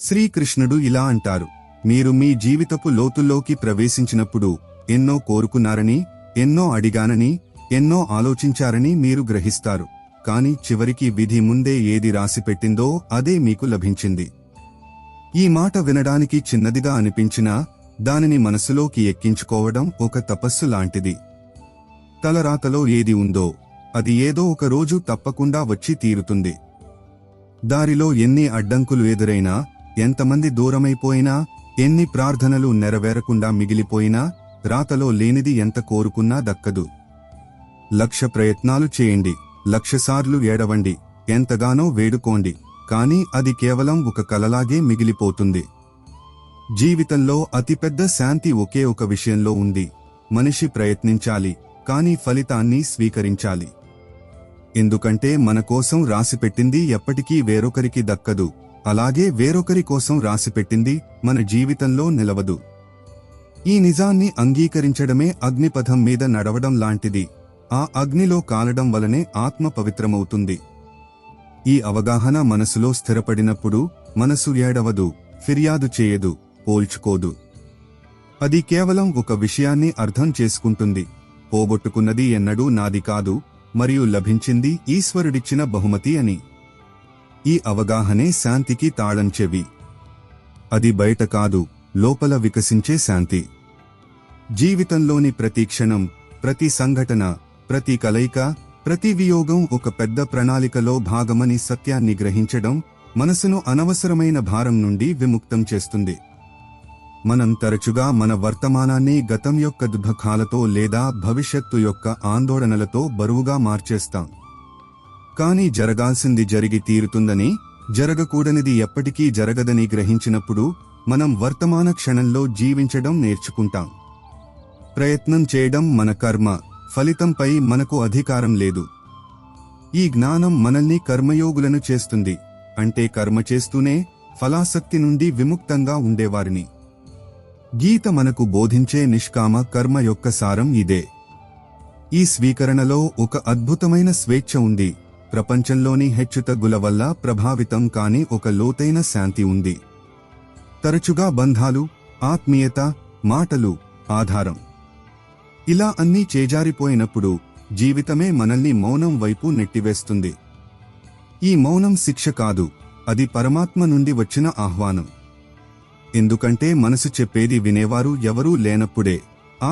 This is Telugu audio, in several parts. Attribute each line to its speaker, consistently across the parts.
Speaker 1: శ్రీకృష్ణుడు ఇలా అంటారు, మీరు మీ జీవితపు లోతుల్లోకి ప్రవేశించినప్పుడు ఎన్నో కోరుకున్నారని, ఎన్నో అడిగానని, ఎన్నో ఆలోచించారని మీరు గ్రహిస్తారు. కాని చివరికి విధి ముందే ఏది రాసిపెట్టిందో అదే మీకు లభించింది. ఈ మాట వినడానికి చిన్నదిగా అనిపించినా దానిని మనసులోకి ఎక్కించుకోవడం ఒక తపస్సు లాంటిది. తలరాతలో ఏది ఉందో అది ఏదో ఒక రోజు తప్పకుండా వచ్చి తీరుతుంది. దారిలో ఎన్ని అడ్డంకులు ఎదురైనా, ఎంతమంది దూరమైపోయినా, ఎన్ని ప్రార్థనలు నెరవేరకుండా మిగిలిపోయినా, రాతలో లేనిది ఎంత కోరుకున్నా దక్కదు. 1,00,000 ప్రయత్నాలు చేయండి, 1,00,000 సార్లు ఏడవండి, ఎంతగానో వేడుకోండి, కానీ అది కేవలం ఒక కలలాగే మిగిలిపోతుంది. జీవితంలో అతిపెద్ద శాంతి ఒకే ఒక విషయంలో ఉంది. మనిషి ప్రయత్నించాలి, కానీ ఫలితాన్ని స్వీకరించాలి. ఎందుకంటే మన కోసం రాసిపెట్టింది ఎప్పటికీ వేరొకరికి దక్కదు, అలాగే వేరొకరి కోసం రాసిపెట్టింది మన జీవితంలో నిలవదు. ఈ నిజాన్ని అంగీకరించడమే అగ్నిపథం మీద నడవడం లాంటిది. ఆ అగ్నిలో కాలడం వలనే ఆత్మ పవిత్రమవుతుంది. ఈ అవగాహన మనసులో స్థిరపడినప్పుడు మనసు ఏడవదు, ఫిర్యాదు చేయదు, పోల్చుకోదు. అది కేవలం ఒక విషయాన్ని అర్థం చేసుకుంటుంది: పోగొట్టుకున్నది ఎన్నడూ నాది కాదు, మరియు లభించింది ఈశ్వరుడిచ్చిన బహుమతి అని. ఈ అవగాహనే శాంతికి తాళం చెవి. అది బయట కాదు, లోపల వికసించే శాంతి. జీవితంలోని ప్రతి క్షణం, ప్రతి సంఘటన, ప్రతి కలయిక, ప్రతి వియోగం ఒక పెద్ద ప్రణాళికలో భాగమని సత్యాన్ని గ్రహించడం మనసును అనవసరమైన భారం నుండి విముక్తం చేస్తుంది. మనం తరచుగా మన వర్తమానాన్ని గతం యొక్క దుఃఖాలతో లేదా భవిష్యత్తు యొక్క ఆందోళనలతో బరువుగా మార్చేస్తాం. కానీ జరగాల్సింది జరిగి తీరుతుందని, జరగకూడనిది ఎప్పటికీ జరగదని గ్రహించినప్పుడు మనం వర్తమాన క్షణంలో జీవించడం నేర్చుకుంటాం. ప్రయత్నం చేయడం మన కర్మ, ఫలితంపై మనకు అధికారం లేదు. ఈ జ్ఞానం మనల్ని కర్మయోగులను చేస్తుంది, అంటే కర్మ చేస్తూనే ఫలాసక్తి నుండి విముక్తంగా ఉండేవారిని. గీత మనకు బోధించే నిష్కామ కర్మ యొక్క సారం ఇదే. ఈ స్వీకరణలో ఒక అద్భుతమైన స్వేచ్ఛ ఉంది. ప్రపంచంలోని హెచ్చుతగ్గుల వల్ల ప్రభావితం కాని ఒక లోతైన శాంతి ఉంది. తరచుగా బంధాలు, ఆత్మీయత, మాటలు ఆధారం. ఇలా అన్నీ చేజారిపోయినప్పుడు జీవితమే మనల్ని మౌనం వైపు నెట్టివేస్తుంది. ఈ మౌనం శిక్ష కాదు, అది పరమాత్మ నుండి వచ్చిన ఆహ్వానం. ఎందుకంటే మనసు చెప్పేది వినేవారు ఎవరూ లేనప్పుడే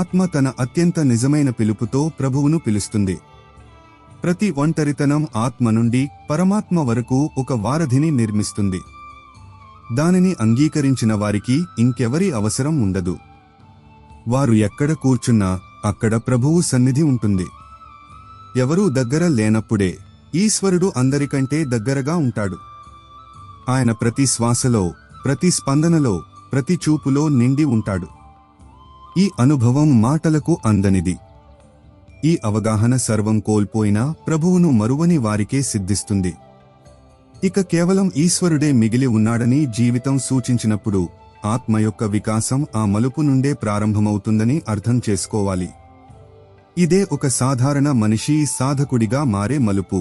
Speaker 1: ఆత్మ తన అత్యంత నిజమైన పిలుపుతో ప్రభువును పిలుస్తుంది. ప్రతి ఒంటరితనం ఆత్మ నుండి పరమాత్మ వరకు ఒక వారధిని నిర్మిస్తుంది. దానిని అంగీకరించిన వారికి ఇంకెవరి అవసరం ఉండదు. వారు ఎక్కడ కూర్చున్నా అక్కడ ప్రభువు సన్నిధి ఉంటుంది. ఎవరూ దగ్గర లేనప్పుడే ఈశ్వరుడు అందరికంటే దగ్గరగా ఉంటాడు. ఆయన ప్రతి శ్వాసలో, ప్రతి స్పందనలో, ప్రతి చూపులో నిండి ఉంటాడు. ఈ అనుభవం మాటలకు అందనిది. ఈ అవగాహన సర్వం కోల్పోయినా ప్రభువును మరువని వారికే సిద్ధిస్తుంది. ఇక కేవలం ఈశ్వరుడే మిగిలి ఉన్నాడని జీవితం సూచించినప్పుడు ఆత్మ యొక్క వికాసం ఆ మలుపు నుండే ప్రారంభమవుతుందని అర్థం చేసుకోవాలి. ఇదే ఒక సాధారణ మనిషి సాధకుడిగా మారే మలుపు.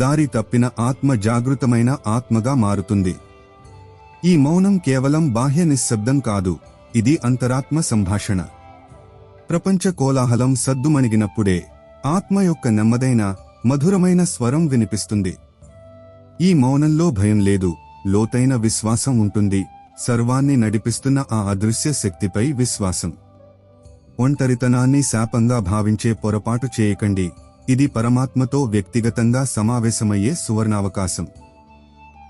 Speaker 1: దారి తప్పిన ఆత్మ జాగృతమైన ఆత్మగా మారుతుంది. ఈ మౌనం కేవలం బాహ్య నిశ్శబ్దం కాదు, ఇది అంతరాత్మ సంభాషణ. ప్రపంచ కోలాహలం సద్దుమణిగినప్పుడే ఆత్మ యొక్క నెమ్మదైన, మధురమైన స్వరం వినిపిస్తుంది. ఈ మౌనంలో భయం లేదు, లోతైన విశ్వాసం ఉంటుంది. సర్వాన్ని నడిపిస్తున్న ఆ అదృశ్య శక్తిపై విశ్వాసం. ఒంటరితనాన్ని శాపంగా భావించే పొరపాటు చేయకండి. ఇది పరమాత్మతో వ్యక్తిగతంగా సమావేశమయ్యే సువర్ణావకాశం.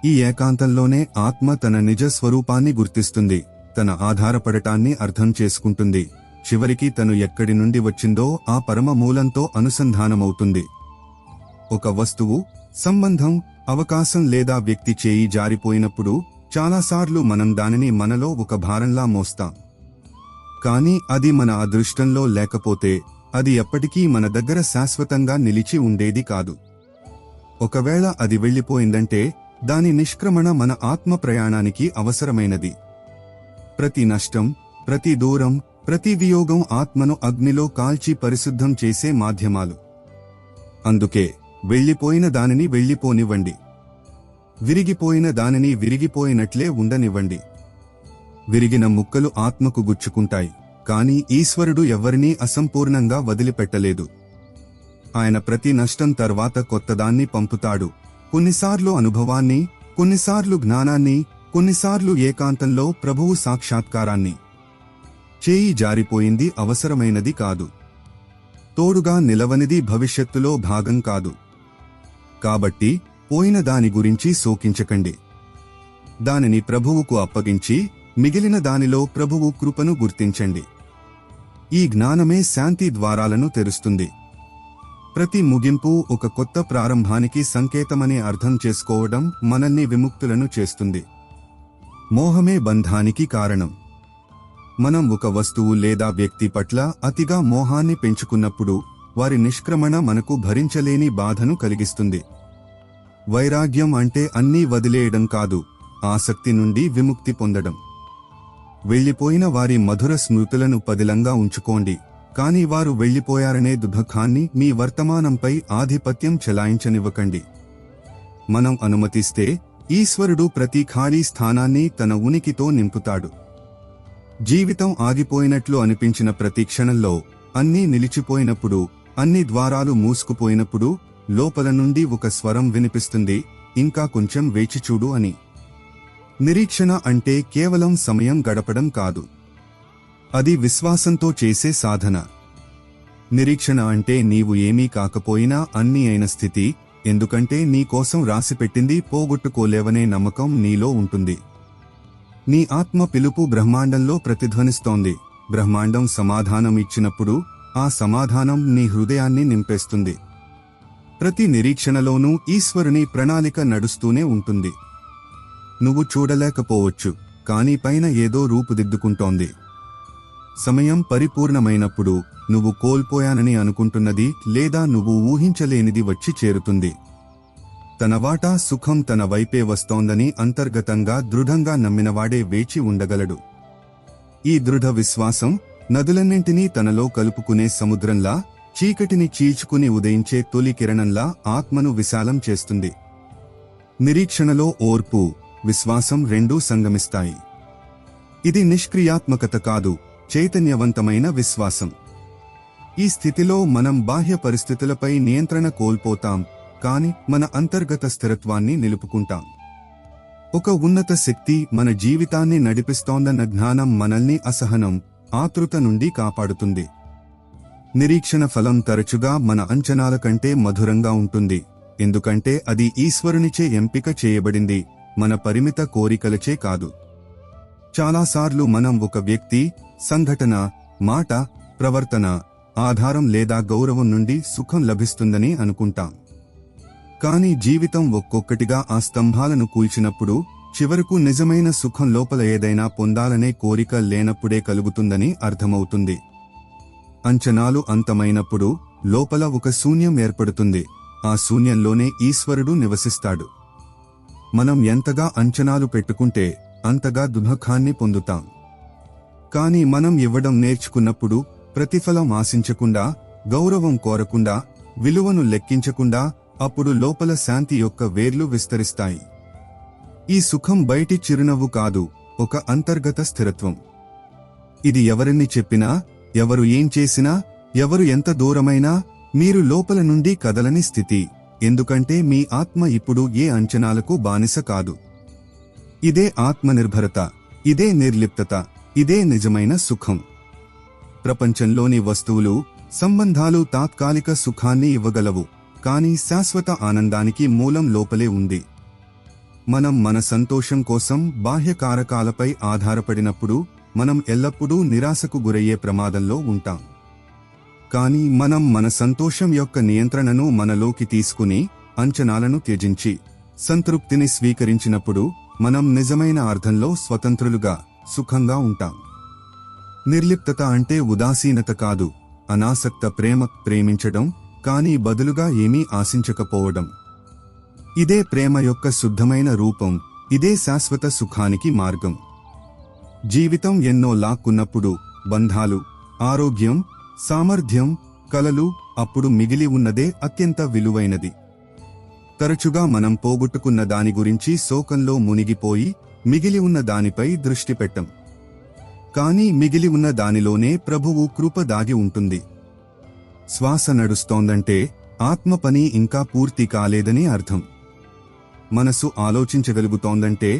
Speaker 1: ఈ ఏకాంతంలోనే ఆత్మ తన నిజ స్వరూపాన్ని గుర్తిస్తుంది, తన ఆధారపడటాన్ని అర్థం చేసుకుంటుంది, చివరికి తను ఎక్కడి నుండి వచ్చిందో ఆ పరమ మూలంతో అనుసంధానమవుతుంది. ఒక వస్తువు, సంబంధం, అవకాశం లేదా వ్యక్తి చేయి జారిపోయినప్పుడు చాలాసార్లు మనం దానిని మనలో ఒక భారంలా మోస్తాం. కానీ అది మన అదృష్టంలో లేకపోతే అది ఎప్పటికీ మన దగ్గర శాశ్వతంగా నిలిచి ఉండేది కాదు. ఒకవేళ అది వెళ్ళిపోయిందంటే దాని నిష్క్రమణ మన ఆత్మ ప్రయాణానికి అవసరమైనది. ప్రతి నష్టం, ప్రతి దూరం, ప్రతి వియోగం ఆత్మను అగ్నిలో కాల్చి పరిశుద్ధం చేసే మాధ్యమాలు. అందుకే వెళ్ళిపోయిన దానిని వెళ్ళిపోనివ్వండి. విరిగిపోయిన దానిని విరిగిపోయినట్లే ఉండనివ్వండి. విరిగిన ముక్కలు ఆత్మకు గుచ్చుకుంటాయి, కాని ఈశ్వరుడు ఎవ్వరినీ అసంపూర్ణంగా వదిలిపెట్టలేదు. ఆయన ప్రతి నష్టం తర్వాత కొత్తదాన్ని పంపుతాడు. కొన్నిసార్లు అనుభవాన్ని, కొన్నిసార్లు జ్ఞానాన్ని, కొన్నిసార్లు ఏకాంతంలో ప్రభువు సాక్షాత్కారాన్ని. చేయి జారిపోయింది అవసరమైనది కాదు, తోడుగా నిలవనిది భవిష్యత్తులో భాగం కాదు. కాబట్టి పోయిన దాని గురించి శోకించకండి. దానిని ప్రభువుకు అప్పగించి మిగిలిన దానిలో ప్రభువు కృపను గుర్తించండి. ఈ జ్ఞానమే శాంతి ద్వారాలను తెరుస్తుంది. ప్రతి ముగింపు ఒక కొత్త ప్రారంభానికి సంకేతమని అర్థం చేసుకోవడం మనల్ని విముక్తులను చేస్తుంది. మోహమే బంధానికి కారణం. మనం ఒక వస్తువు లేదా వ్యక్తి పట్ల అతిగా మోహాన్ని పెంచుకున్నప్పుడు వారి నిష్క్రమణ మనకు భరించలేని బాధను కలిగిస్తుంది. వైరాగ్యం అంటే అన్నీ వదిలేయడం కాదు, ఆసక్తి నుండి విముక్తి పొందడం. వెళ్లిపోయిన వారి మధుర స్మృతులను పదిలంగా ఉంచుకోండి, కాని వారు వెళ్లిపోయారనే దుఃఖాన్ని మీ వర్తమానంపై ఆధిపత్యం చెలాయించనివ్వకండి. మనం అనుమతిస్తే ఈశ్వరుడు ప్రతి ఖాళీ స్థానాన్ని తన ఉనికితో నింపుతాడు. జీవితం ఆగిపోయినట్లు అనిపించిన ప్రతి క్షణంలో, అన్నీ నిలిచిపోయినప్పుడు, అన్ని ద్వారాలు మూసుకుపోయినప్పుడు లోపల నుండి ఒక స్వరం వినిపిస్తుంది, ఇంకా కొంచెం వేచిచూడు అని. నిరీక్షణ అంటే కేవలం సమయం గడపడం కాదు, అది విశ్వాసంతో చేసే సాధన. నిరీక్షణ అంటే నీవు ఏమీ కాకపోయినా అన్నీ అయిన స్థితి, ఎందుకంటే నీ కోసం రాసిపెట్టింది పోగొట్టుకోలేవనే నమ్మకం నీలో ఉంటుంది. నీ ఆత్మ పిలుపు బ్రహ్మాండంలో ప్రతిధ్వనిస్తోంది. బ్రహ్మాండం సమాధానం ఇచ్చినప్పుడు ఆ సమాధానం నీ హృదయాన్ని నింపేస్తుంది. ప్రతి నిరీక్షణలోనూ ఈశ్వరుని ప్రణాళిక నడుస్తూనే ఉంటుంది. నువ్వు చూడలేకపోవచ్చు, కాని పైన ఏదో రూపుదిద్దుకుంటోంది. సమయం పరిపూర్ణమైనప్పుడు నువ్వు కోల్పోయానని అనుకుంటున్నది లేదా నువ్వు ఊహించలేనిది వచ్చి చేరుతుంది. తన వాటా సుఖం తన వైపే వస్తోందని అంతర్గతంగా దృఢంగా నమ్మినవాడే వేచి ఉండగలడు. ఈ దృఢ విశ్వాసం నదులన్నింటినీ తనలో కలుపుకునే సముద్రంలా, చీకటిని చీల్చుకుని ఉదయించే తొలి కిరణంలా ఆత్మను విశాలం చేస్తుంది. నిరీక్షణలో ఓర్పు, విశ్వాసం రెండూ సంగమిస్తాయి. ఇది నిష్క్రియాత్మకత కాదు, చైతన్యవంతమైన విశ్వాసం. ఈ స్థితిలో మనం బాహ్య పరిస్థితులపై నియంత్రణ కోల్పోతాం, కాని మన అంతర్గత స్థిరత్వాన్ని నిలుపుకుంటాం. ఒక ఉన్నత శక్తి మన జీవితాన్ని నడిపిస్తోందన్న జ్ఞానం మనల్ని అసహనం, ఆతృత నుండి కాపాడుతుంది. నిరీక్షణ ఫలం తరచుగా మన అంచనాల కంటే మధురంగా ఉంటుంది, ఎందుకంటే అది ఈశ్వరునిచే ఎంపిక చేయబడింది, మన పరిమిత కోరికలచే కాదు. చాలాసార్లు మనం ఒక వ్యక్తి, సంఘటన, మాట, ప్రవర్తన, ఆధారం లేదా గౌరవం నుండి సుఖం లభిస్తుందని అనుకుంటాం. కాని జీవితం ఒక్కొక్కటిగా ఆ స్తంభాలను కూల్చినప్పుడు చివరకు నిజమైన సుఖం లోపల ఏదైనా పొందాలనే కోరిక లేనప్పుడే కలుగుతుందని అర్థమవుతుంది. అంచనాలు అంతమైనప్పుడు లోపల ఒక శూన్యం ఏర్పడుతుంది. ఆ శూన్యంలోనే ఈశ్వరుడు నివసిస్తాడు. మనం ఎంతగా అంచనాలు పెట్టుకుంటే అంతగా దుఃఖాన్ని పొందుతాం. కాని మనం ఇవ్వడం నేర్చుకున్నప్పుడు, ప్రతిఫలం ఆశించకుండా, గౌరవం కోరకుండా, విలువను లెక్కించకుండా, అప్పుడు లోపల శాంతి యొక్క వేర్లు విస్తరిస్తాయి. ఈ సుఖం బయటి చిరునవ్వు కాదు, ఒక అంతర్గత స్థిరత్వం. ఇది ఎవరిని చెప్పినా, ఎవరు ఏం చేసినా, ఎవరు ఎంత దూరమైనా, మీరు లోపల నుండి కదలని స్థితి, ఎందుకంటే మీ ఆత్మ ఇప్పుడు ఏ అంచనాలకు బానిస కాదు. ఇదే ఆత్మనిర్భరత, ఇదే నిర్లిప్తత, ఇదే నిజమైన సుఖం. ప్రపంచంలోని వస్తువులు, సంబంధాలు తాత్కాలిక సుఖాన్ని ఇవ్వగలవు, కానీ శాశ్వత ఆనందానికి మూలం లోపలే ఉంది. మనం మన సంతోషం కోసం బాహ్య కారకాలపై ఆధారపడినప్పుడు మనం ఎల్లప్పుడూ నిరాశకు గురయ్యే ప్రమాదంలో ఉంటాం. కానీ మనం మన సంతోషం యొక్క నియంత్రణను మనలోకి తీసుకుని, అంచనాలను త్యజించి, సంతృప్తిని స్వీకరించినప్పుడు మనం నిజమైన అర్థంలో స్వతంత్రులుగా, సుఖంగా ఉంటాం. నిర్లిప్తత అంటే ఉదాసీనత కాదు, అనాసక్త ప్రేమించడం, కానీ బదులుగా ఏమీ ఆశించకపోవడం. ఇదే ప్రేమ యొక్క శుద్ధమైన రూపం, ఇదే శాశ్వత సుఖానికి మార్గం. జీవితం ఎన్నో లాక్కున్నప్పుడు, బంధాలు, ఆరోగ్యం, సామర్థ్యం, కలలు, అప్పుడు మిగిలి ఉన్నదే అత్యంత విలువైనది. తరచుగా మనం పోగొట్టుకున్న దాని గురించి శోకంలో మునిగిపోయి మిగిలి ఉన్న దానిపై దృష్టి పెట్టం. కానీ మిగిలి ఉన్న దానిలోనే ప్రభువు కృప దాగి ఉంటుంది. శ్వాస నడుస్తోందంటే ఆత్మ పని ఇంకా పూర్తి కాలేదని అర్థం. మనసు ఆలోచించగలుగుతోందంటే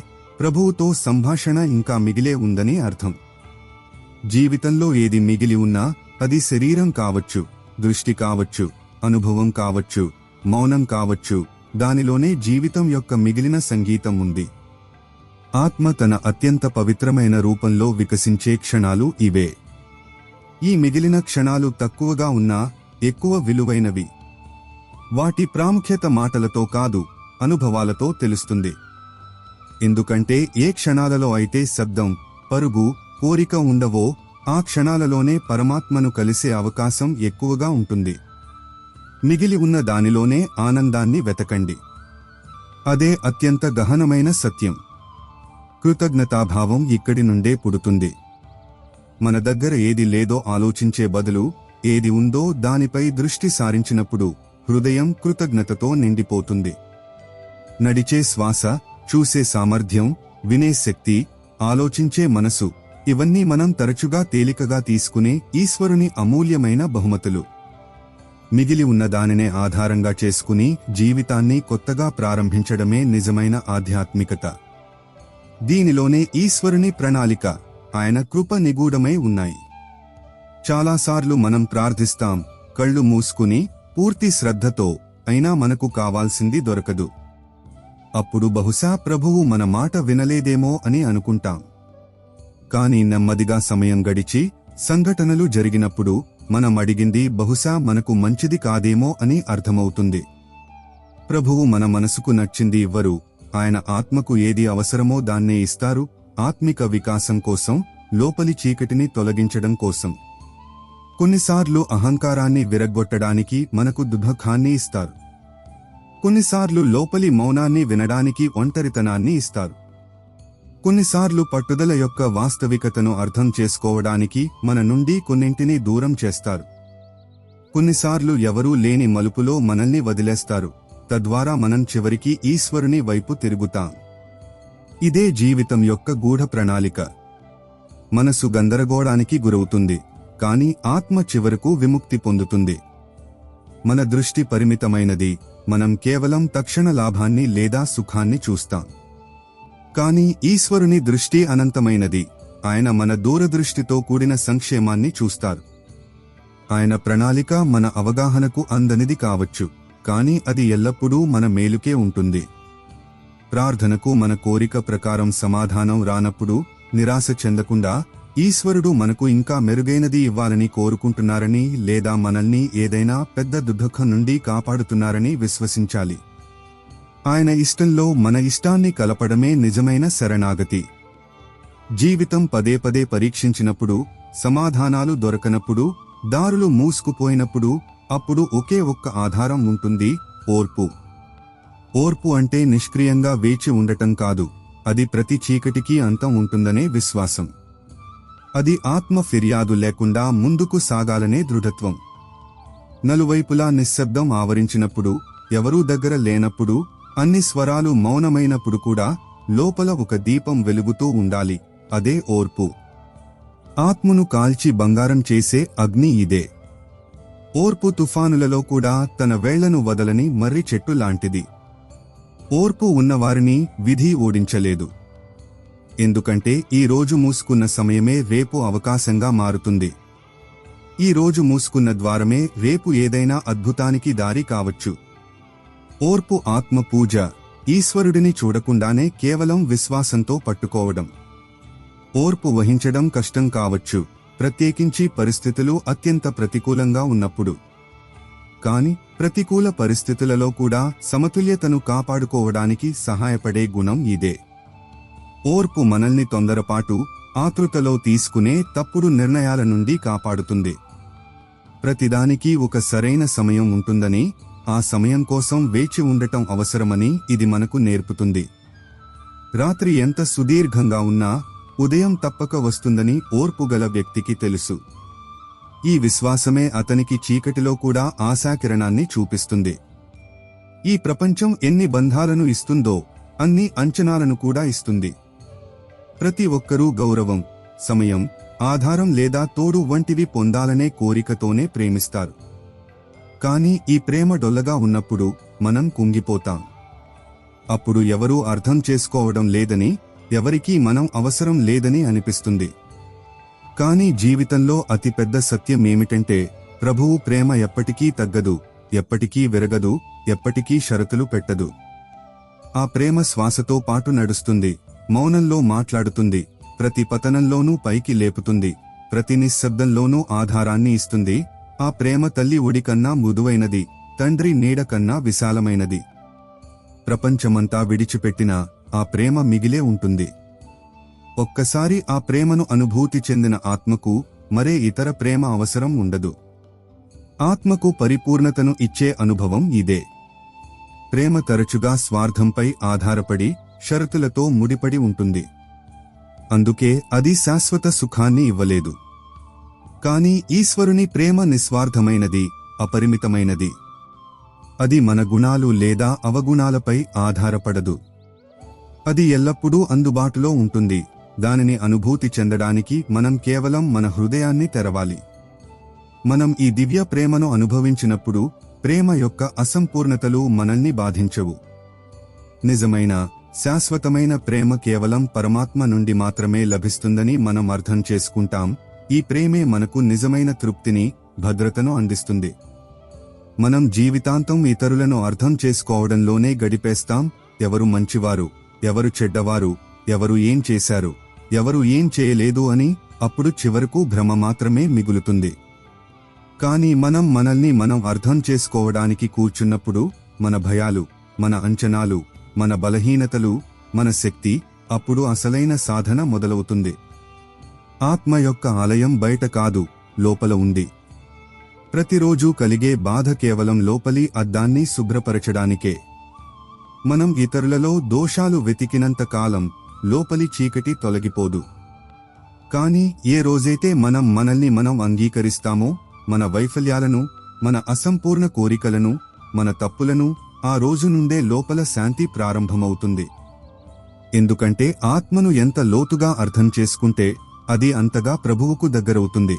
Speaker 1: ప్రభువుతో సంభాషణ ఇంకా మిగిలే ఉందని అర్థం. జీవితంలో ఏది మిగిలి ఉన్నా అది శరీరం కావచ్చు, దృష్టి కావచ్చు, అనుభవం కావచ్చు, మౌనం కావచ్చు, దానిలోనే జీవితం యొక్క మిగిలిన సంగీతం ఉంది. ఆత్మ తన అత్యంత పవిత్రమైన రూపంలో వికసించే క్షణాలు ఇవే. ఈ మిగిలిన క్షణాలు తక్కువగా ఉన్నా ఎక్కువ విలువైనవి. వాటి ప్రాముఖ్యత మాటలతో కాదు, అనుభవాలతో తెలుస్తుంది. ఎందుకంటే ఏ క్షణాలలో అయితే శబ్దం, పరుగు, కోరిక ఉండవో ఆ క్షణాలలోనే పరమాత్మను కలిసే అవకాశం ఎక్కువగా ఉంటుంది. మిగిలి ఉన్న దానిలోనే ఆనందాన్ని వెతకండి. అదే అత్యంత గహనమైన సత్యం. కృతజ్ఞతాభావం ఇక్కడి నుండే పుడుతుంది. మన దగ్గర ఏది లేదో ఆలోచించే బదులు ఏది ఉందో దానిపై దృష్టి సారించినప్పుడు హృదయం కృతజ్ఞతతో నిండిపోతుంది. నడిచే శ్వాస, చూసే సామర్థ్యం, వినే శక్తి, ఆలోచించే మనసు, ఇవన్నీ మనం తరచుగా తేలికగా తీసుకునే ఈశ్వరుని అమూల్యమైన బహుమతులు. మిగిలి ఉన్న దానినే ఆధారంగా చేసుకుని జీవితాన్ని కొత్తగా ప్రారంభించడమే నిజమైన ఆధ్యాత్మికత. దీనిలోనే ఈశ్వరుని ప్రణాళిక, ఆయన కృప నిగూఢమై ఉన్నాయి. చాలాసార్లు మనం ప్రార్థిస్తాం కళ్ళు మూసుకుని, పూర్తి శ్రద్ధతో, అయినా మనకు కావాల్సింది దొరకదు. అప్పుడు బహుశా ప్రభువు మన మాట వినలేదేమో అని అనుకుంటాం. కానీ నెమ్మదిగా సమయం గడిచి సంఘటనలు జరిగినప్పుడు మనం అడిగింది బహుశా మనకు మంచిది కాదేమో అని అర్థమవుతుంది. ప్రభువు మన మనసుకు నచ్చింది ఇవ్వరు, ఆయన ఆత్మకు ఏది అవసరమో దాన్నే ఇస్తారు. ఆత్మిక వికాసం కోసం, లోపలి చీకటిని తొలగించడం కోసం. కొన్నిసార్లు అహంకారాన్ని విరగ్గొట్టడానికి మనకు దుఃఖాన్ని ఇస్తారు. కొన్నిసార్లు లోపలి మౌనాన్ని వినడానికి ఒంటరితనాన్ని ఇస్తారు. కొన్నిసార్లు పట్టుదల యొక్క వాస్తవికతను అర్థం చేసుకోవడానికి మన నుండి కొన్నింటిని దూరం చేస్తారు. కొన్నిసార్లు ఎవరూ లేని మలుపులో మనల్ని వదిలేస్తారు, తద్వారా మనం చివరికి ఈశ్వరుని వైపు తిరుగుతాం. ఇదే జీవితం యొక్క గూఢ ప్రణాళిక. మనసు గందరగోళానికి గురవుతుంది, కానీ ఆత్మ చివరకు విముక్తి పొందుతుంది. మన దృష్టి పరిమితమైనది, మనం కేవలం తక్షణ లాభాన్ని లేదా సుఖాన్ని చూస్తాం. కానీ ఈశ్వరుని దృష్టి అనంతమైనది, ఆయన మన దూరదృష్టితో కూడిన సంక్షేమాన్ని చూస్తారు. ఆయన ప్రణాళిక మన అవగాహనకు అందనిది కావచ్చు, కానీ అది ఎల్లప్పుడూ మన మేలుకే ఉంటుంది. ప్రార్థనకు మన కోరిక ప్రకారం సమాధానం రానప్పుడు నిరాశ చెందకుండా, ఈశ్వరుడు మనకు ఇంకా మెరుగైనది ఇవ్వాలని కోరుకుంటున్నారని లేదా మనల్ని ఏదైనా పెద్ద దుఃఖం నుండి కాపాడుతున్నారని విశ్వసించాలి. ఆయన ఇష్టంలో మన ఇష్టాన్ని కలపడమే నిజమైన శరణాగతి. జీవితం పదే పదే పరీక్షించినప్పుడు, సమాధానాలు దొరకనప్పుడు, దారులు మూసుకుపోయినప్పుడు, అప్పుడు ఒకే ఒక్క ఆధారం ఉంటుంది: ఓర్పు. ఓర్పు అంటే నిష్క్రియంగా వేచి ఉండటం కాదు, అది ప్రతి చీకటికి అంతం ఉంటుందనే విశ్వాసం. అది ఆత్మ ఫిర్యాదు లేకుండా ముందుకు సాగాలనే దృఢత్వం. నలువైపులా నిశ్శబ్దం ఆవరించినప్పుడు, ఎవరూ దగ్గర లేనప్పుడు, అన్ని స్వరాలు మౌనమైనప్పుడు కూడా లోపల ఒక దీపం వెలుగుతూ ఉండాలి. అదే ఓర్పు. ఆత్మను కాల్చి బంగారం చేసే అగ్ని ఇదే. ఓర్పు తుఫానులలో కూడా తన వేళ్లను వదలని మర్రి చెట్టు లాంటిది. ఓర్పు ఉన్నవారిని విధి ఓడించలేదు. ఎందుకంటే ఈ రోజు మూసుకున్న సమయమే రేపు అవకాశంగా మారుతుంది. ఈ రోజు మూసుకున్న ద్వారమే రేపు ఏదైనా అద్భుతానికి దారి కావచ్చు. ఓర్పు ఆత్మ పూజ, ఈశ్వరుడిని చూడకుండానే కేవలం విశ్వాసంతో పట్టుకోవడం. ఓర్పు వహించడం కష్టం కావచ్చు, ప్రత్యేకించి పరిస్థితులు అత్యంత ప్రతికూలంగా ఉన్నప్పుడు. కాని ప్రతికూల పరిస్థితులలో కూడా సమతుల్యతను కాపాడుకోవడానికి సహాయపడే గుణం ఇదే. ఓర్పు మనల్ని తొందరపాటు, ఆతృతలో తీసుకునే తప్పుడు నిర్ణయాల నుండి కాపాడుతుంది. ప్రతిదానికి ఒక సరైన సమయం ఉంటుందని, ఆ సమయం కోసం వేచి ఉండటం అవసరమని ఇది మనకు నేర్పుతుంది. రాత్రి ఎంత సుదీర్ఘంగా ఉన్నా ఉదయం తప్పక వస్తుందని ఓర్పుగల వ్యక్తికి తెలుసు. ఈ విశ్వాసమే అతనికి చీకటిలో కూడా ఆశాకిరణాన్ని చూపిస్తుంది. ఈ ప్రపంచం ఎన్ని బంధాలను ఇస్తుందో అన్ని అంచనాలను కూడా ఇస్తుంది. ప్రతి ఒక్కరూ గౌరవం, సమయం, ఆధారం లేదా తోడు వంటివి పొందాలనే కోరికతోనే ప్రేమిస్తారు. కానీ ఈ ప్రేమ డొల్లగా ఉన్నప్పుడు మనం కుంగిపోతాం. అప్పుడు ఎవరూ అర్థం చేసుకోవడం లేదని, ఎవరికీ మనం అవసరం లేదని అనిపిస్తుంది. కానీ జీవితంలో అతిపెద్ద సత్యం ఏమిటంటే, ప్రభువు ప్రేమ ఎప్పటికీ తగ్గదు, ఎప్పటికీ విరగదు, ఎప్పటికీ షరతులు పెట్టదు. ఆ ప్రేమ శ్వాసతో పాటు నడుస్తుంది, మౌనంలో మాట్లాడుతుంది, ప్రతి పతనంలోనూ పైకి లేపుతుంది, ప్రతి నిశ్శబ్దంలోనూ ఆధారాన్ని ఇస్తుంది. ఆ ప్రేమ తల్లి ఒడి కన్నా మృదువైనది, తండ్రి నీడ కన్నా విశాలమైనది. ప్రపంచమంతా విడిచిపెట్టినా ఆ ప్రేమ మిగిలే ఉంటుంది. ఒక్కసారి ఆ ప్రేమను అనుభూతి చెందిన ఆత్మకు మరే ఇతర ప్రేమ అవసరం ఉండదు. ఆత్మకు పరిపూర్ణతను ఇచ్చే అనుభవం ఇదే. ప్రేమ తరచుగా స్వార్థంపై ఆధారపడి, షరతులతో ముడిపడి ఉంటుంది. అందుకే అది శాశ్వత సుఖాన్ని ఇవ్వలేదు. కానీ ఈశ్వరుని ప్రేమ నిస్వార్థమైనది, అపరిమితమైనది. అది మన గుణాలు లేదా అవగుణాలపై ఆధారపడదు. అది ఎల్లప్పుడూ అందుబాటులో ఉంటుంది. దానిని అనుభూతి చెందడానికి మనం కేవలం మన హృదయాన్ని తెరవాలి. మనం ఈ దివ్య ప్రేమను అనుభవించినప్పుడు ప్రేమ యొక్క అసంపూర్ణతలు మనల్ని బాధించవు. నిజమైన, శాశ్వతమైన ప్రేమ కేవలం పరమాత్మ నుండి మాత్రమే లభిస్తుందని మనం అర్థం చేసుకుంటాం. ఈ ప్రేమే మనకు నిజమైన తృప్తిని, భద్రతను అందిస్తుంది. మనం జీవితాంతం ఇతరులను అర్థం చేసుకోవడంలోనే గడిపేస్తాం. ఎవరు మంచివారు, ఎవరు చెడ్డవారు, ఎవరు ఏం చేశారు, ఎవరు ఏం చేయలేదు అని. అప్పుడు చివరకు భ్రమ మాత్రమే మిగులుతుంది. కానీ మనల్ని మనం అర్థం చేసుకోవడానికి కూర్చున్నప్పుడు మన భయాలు, మన అంచనాలు, మన బలహీనతలు, మన శక్తి, అప్పుడు అసలైన సాధన మొదలవుతుంది. ఆత్మ యొక్క ఆలయం బయట కాదు, లోపల ఉంది. ప్రతిరోజూ కలిగే బాధ కేవలం లోపలి అద్దాన్ని శుభ్రపరచడానికే. మనం ఇతరులలో దోషాలు వెతికినంత కాలం లోపలి చీకటి తొలగిపోదు. కానీ ఏ రోజైతే మనల్ని మనం అంగీకరిస్తామో, మన వైఫల్యాలను, మన అసంపూర్ణ కోరికలను, మన తప్పులను, ఆ రోజు నుండే లోపల శాంతి ప్రారంభమవుతుంది. ఎందుకంటే ఆత్మను ఎంత లోతుగా అర్థం చేసుకుంటే అది అంతగా ప్రభువుకు దగ్గరవుతుంది.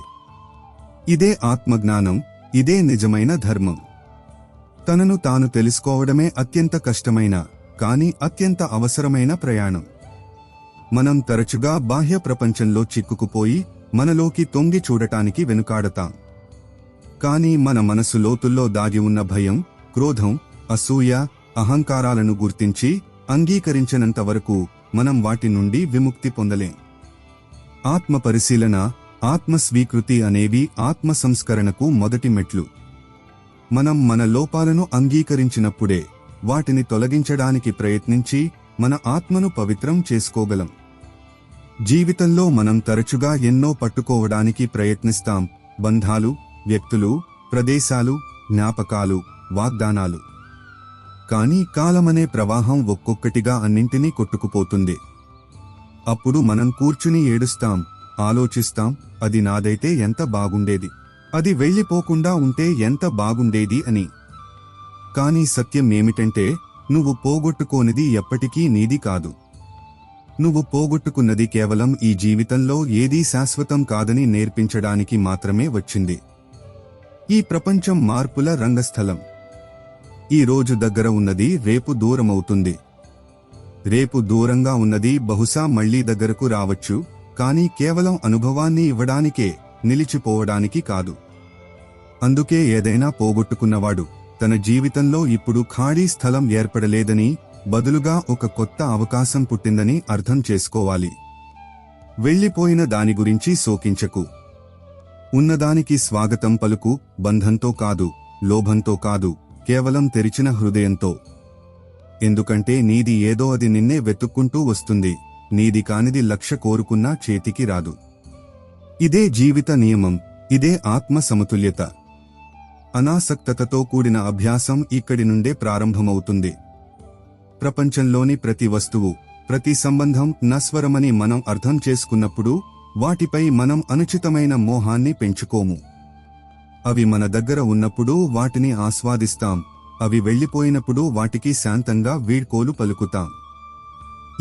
Speaker 1: ఇదే ఆత్మజ్ఞానం, ఇదే నిజమైన ధర్మం. తనను తాను తెలుసుకోవడమే అత్యంత కష్టమైన, కానీ అత్యంత అవసరమైన ప్రయాణం. మనం తరచుగా బాహ్య ప్రపంచంలో చిక్కుకుపోయి మనలోకి తొంగి చూడటానికి వెనుకాడతాం. కానీ మన మనసు లోతుల్లో దాగి ఉన్న భయం, క్రోధం, అసూయ, అహంకారాలను గుర్తించి అంగీకరించినంత వరకు మనం వాటి నుండి విముక్తి పొందలేం. ఆత్మ పరిశీలన, ఆత్మ స్వీకృతి అనేవి ఆత్మ సంస్కరణకు మొదటి మెట్లు. మనం మన లోపాలను అంగీకరించినప్పుడే వాటిని తొలగించడానికి ప్రయత్నించి మన ఆత్మను పవిత్రం చేసుకోగలం. జీవితంలో మనం తరచుగా ఎన్నో పట్టుకోవడానికి ప్రయత్నిస్తాం: బంధాలు, వ్యక్తులు, ప్రదేశాలు, జ్ఞాపకాలు, వాగ్దానాలు. కానీ కాలమనే ప్రవాహం ఒక్కొక్కటిగా అన్నింటినీ కొట్టుకుపోతుంది. అప్పుడు మనం కూర్చుని ఏడుస్తాం, ఆలోచిస్తాం, అది నాదైతే ఎంత బాగుండేది, అది వెళ్ళిపోకుండా ఉంటే ఎంత బాగుండేది అని. కానీ సత్యం ఏమిటంటే, నువ్వు పోగొట్టుకోనిది ఎప్పటికీ నీది కాదు. నువ్వు పోగొట్టుకున్నది కేవలం ఈ జీవితంలో ఏదీ శాశ్వతం కాదని నేర్పించడానికి మాత్రమే వచ్చింది. ఈ ప్రపంచం మార్పుల రంగస్థలం. ఈ రోజు దగ్గర ఉన్నది రేపు దూరమవుతుంది. రేపు దూరంగా ఉన్నది బహుశా మళ్లీ దగ్గరకు రావచ్చు, కానీ కేవలం అనుభవాన్ని ఇవ్వడానికే, నిలిచిపోవడానికి కాదు. అందుకే ఏదైనా పోగొట్టుకున్నవాడు తన జీవితంలో ఇప్పుడు ఖాళీ స్థలం ఏర్పడలేదని, బదులుగా ఒక కొత్త అవకాశం పుట్టిందని అర్థం చేసుకోవాలి. వెళ్లిపోయిన దాని గురించి శోకించకు. ఉన్నదానికి స్వాగతం పలుకు, బంధంతో కాదు, లోభంతో కాదు, కేవలం తెరిచిన హృదయంతో. ఎందుకంటే నీది ఏదో అది నిన్నే వెతుక్కుంటూ వస్తుంది. నీది కానిది లక్ష కోరుకున్నా చేతికి రాదు. ఇదే జీవిత నియమం, ఇదే ఆత్మ సమతుల్యత. అనాసక్తతతో కూడిన అభ్యాసం ఇక్కడి నుండే ప్రారంభమవుతుంది. ప్రపంచంలోని ప్రతి వస్తువు, ప్రతి సంబంధం నశ్వరమని మనం అర్థం చేసుకున్నప్పుడు వాటిపై మనం అనుచితమైన మోహాన్ని పెంచుకోము. అవి మన దగ్గర ఉన్నప్పుడు వాటిని ఆస్వాదిస్తాం, అవి వెళ్లిపోయినప్పుడు వాటికి శాంతంగా వీడ్కోలు పలుకుతాం.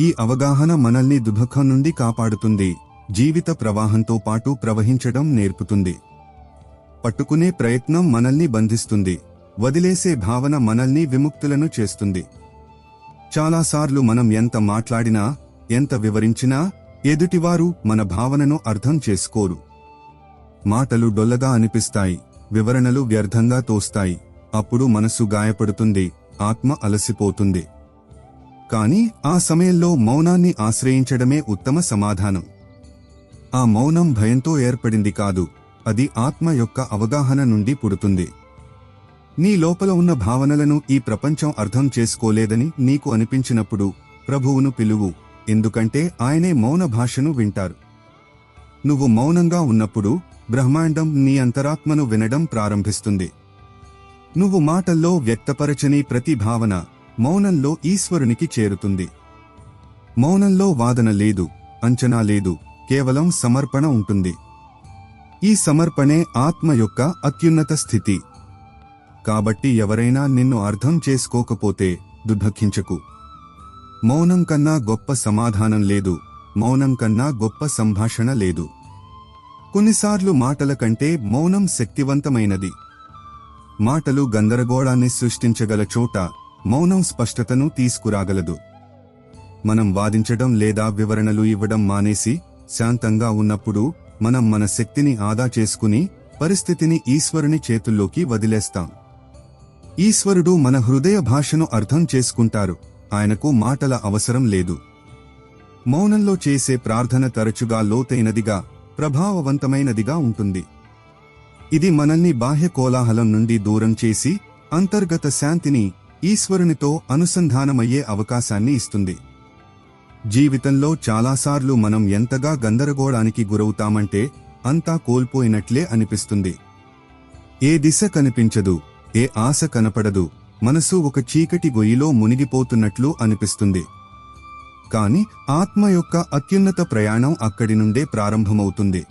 Speaker 1: ఈ అవగాహన మనల్ని దుఃఖం నుండి కాపాడుతుంది, జీవిత ప్రవాహంతో పాటు ప్రవహించడం నేర్పుతుంది. పట్టుకునే ప్రయత్నం మనల్ని బంధిస్తుంది, వదిలేసే భావన మనల్ని విముక్తులను చేస్తుంది. చాలాసార్లు మనం ఎంత మాట్లాడినా, ఎంత వివరించినా ఎదుటివారు మన భావనను అర్థం చేసుకోరు. మాటలు డొల్లగా అనిపిస్తాయి, వివరణలు వ్యర్థంగా తోస్తాయి. అప్పుడు మనసు గాయపడుతుంది, ఆత్మ అలసిపోతుంది. కాని ఆ సమయంలో మౌనాన్ని ఆశ్రయించడమే ఉత్తమ సమాధానం. ఆ మౌనం భయంతో ఏర్పడింది కాదు, అది ఆత్మ యొక్క అవగాహన నుండి పుడుతుంది. నీ లోపల ఉన్న భావనలను ఈ ప్రపంచం అర్థం చేసుకోలేదని నీకు అనిపించినప్పుడు ప్రభువును పిలువు, ఎందుకంటే ఆయనే మౌన భాషను వింటారు. నువ్వు మౌనంగా ఉన్నప్పుడు బ్రహ్మాండం నీ అంతరాత్మను వినడం ప్రారంభిస్తుంది. నువ్వు మాటల్లో వ్యక్తపరచని ప్రతి భావన మౌనంలో ఈశ్వరునికి చేరుతుంది. మౌనంలో వాదన లేదు, అంచనా లేదు, కేవలం సమర్పణ ఉంటుంది. ఈ సమర్పణే ఆత్మ యొక్క అత్యున్నత స్థితి. కాబట్టి ఎవరైనా నిన్ను అర్థం చేసుకోకపోతే దుఃఖించకు. మౌనం కన్నా గొప్ప సమాధానం లేదు, మౌనం కన్నా గొప్ప సంభాషణ లేదు. కొన్నిసార్లు మాటల కంటే మౌనం శక్తివంతమైనది. మాటలు గందరగోళాన్ని సృష్టించగల చోట మౌనం స్పష్టతను తీసుకురాగలదు. మనం వాదించడం లేదా వివరణలు ఇవ్వడం మానేసి శాంతంగా ఉన్నప్పుడు మనం మన శక్తిని ఆదా చేసుకుని పరిస్థితిని ఈశ్వరుని చేతుల్లోకి వదిలేస్తాం. ఈశ్వరుడు మన హృదయ భాషను అర్థం చేసుకుంటారు, ఆయనకు మాటల అవసరం లేదు. మౌనంలో చేసే ప్రార్థన తరచుగా లోతైనదిగా, ప్రభావవంతమైనదిగా ఉంటుంది. ఇది మనల్ని బాహ్య కోలాహలం నుండి దూరం చేసి అంతర్గత శాంతిని, ఈశ్వరునితో అనుసంధానమయ్యే అవకాశాన్ని ఇస్తుంది. జీవితంలో చాలాసార్లు మనం ఎంతగా గందరగోళానికి గురవుతామంటే అంతా కోల్పోయినట్లే అనిపిస్తుంది. ఏ దిశ కనిపించదు, ఏ ఆశ కనపడదు, మనసు ఒక చీకటి గొయ్యిలో మునిగిపోతున్నట్లు అనిపిస్తుంది. కాని ఆత్మ యొక్క అత్యున్నత ప్రయాణం అక్కడి నుండే ప్రారంభమవుతుంది.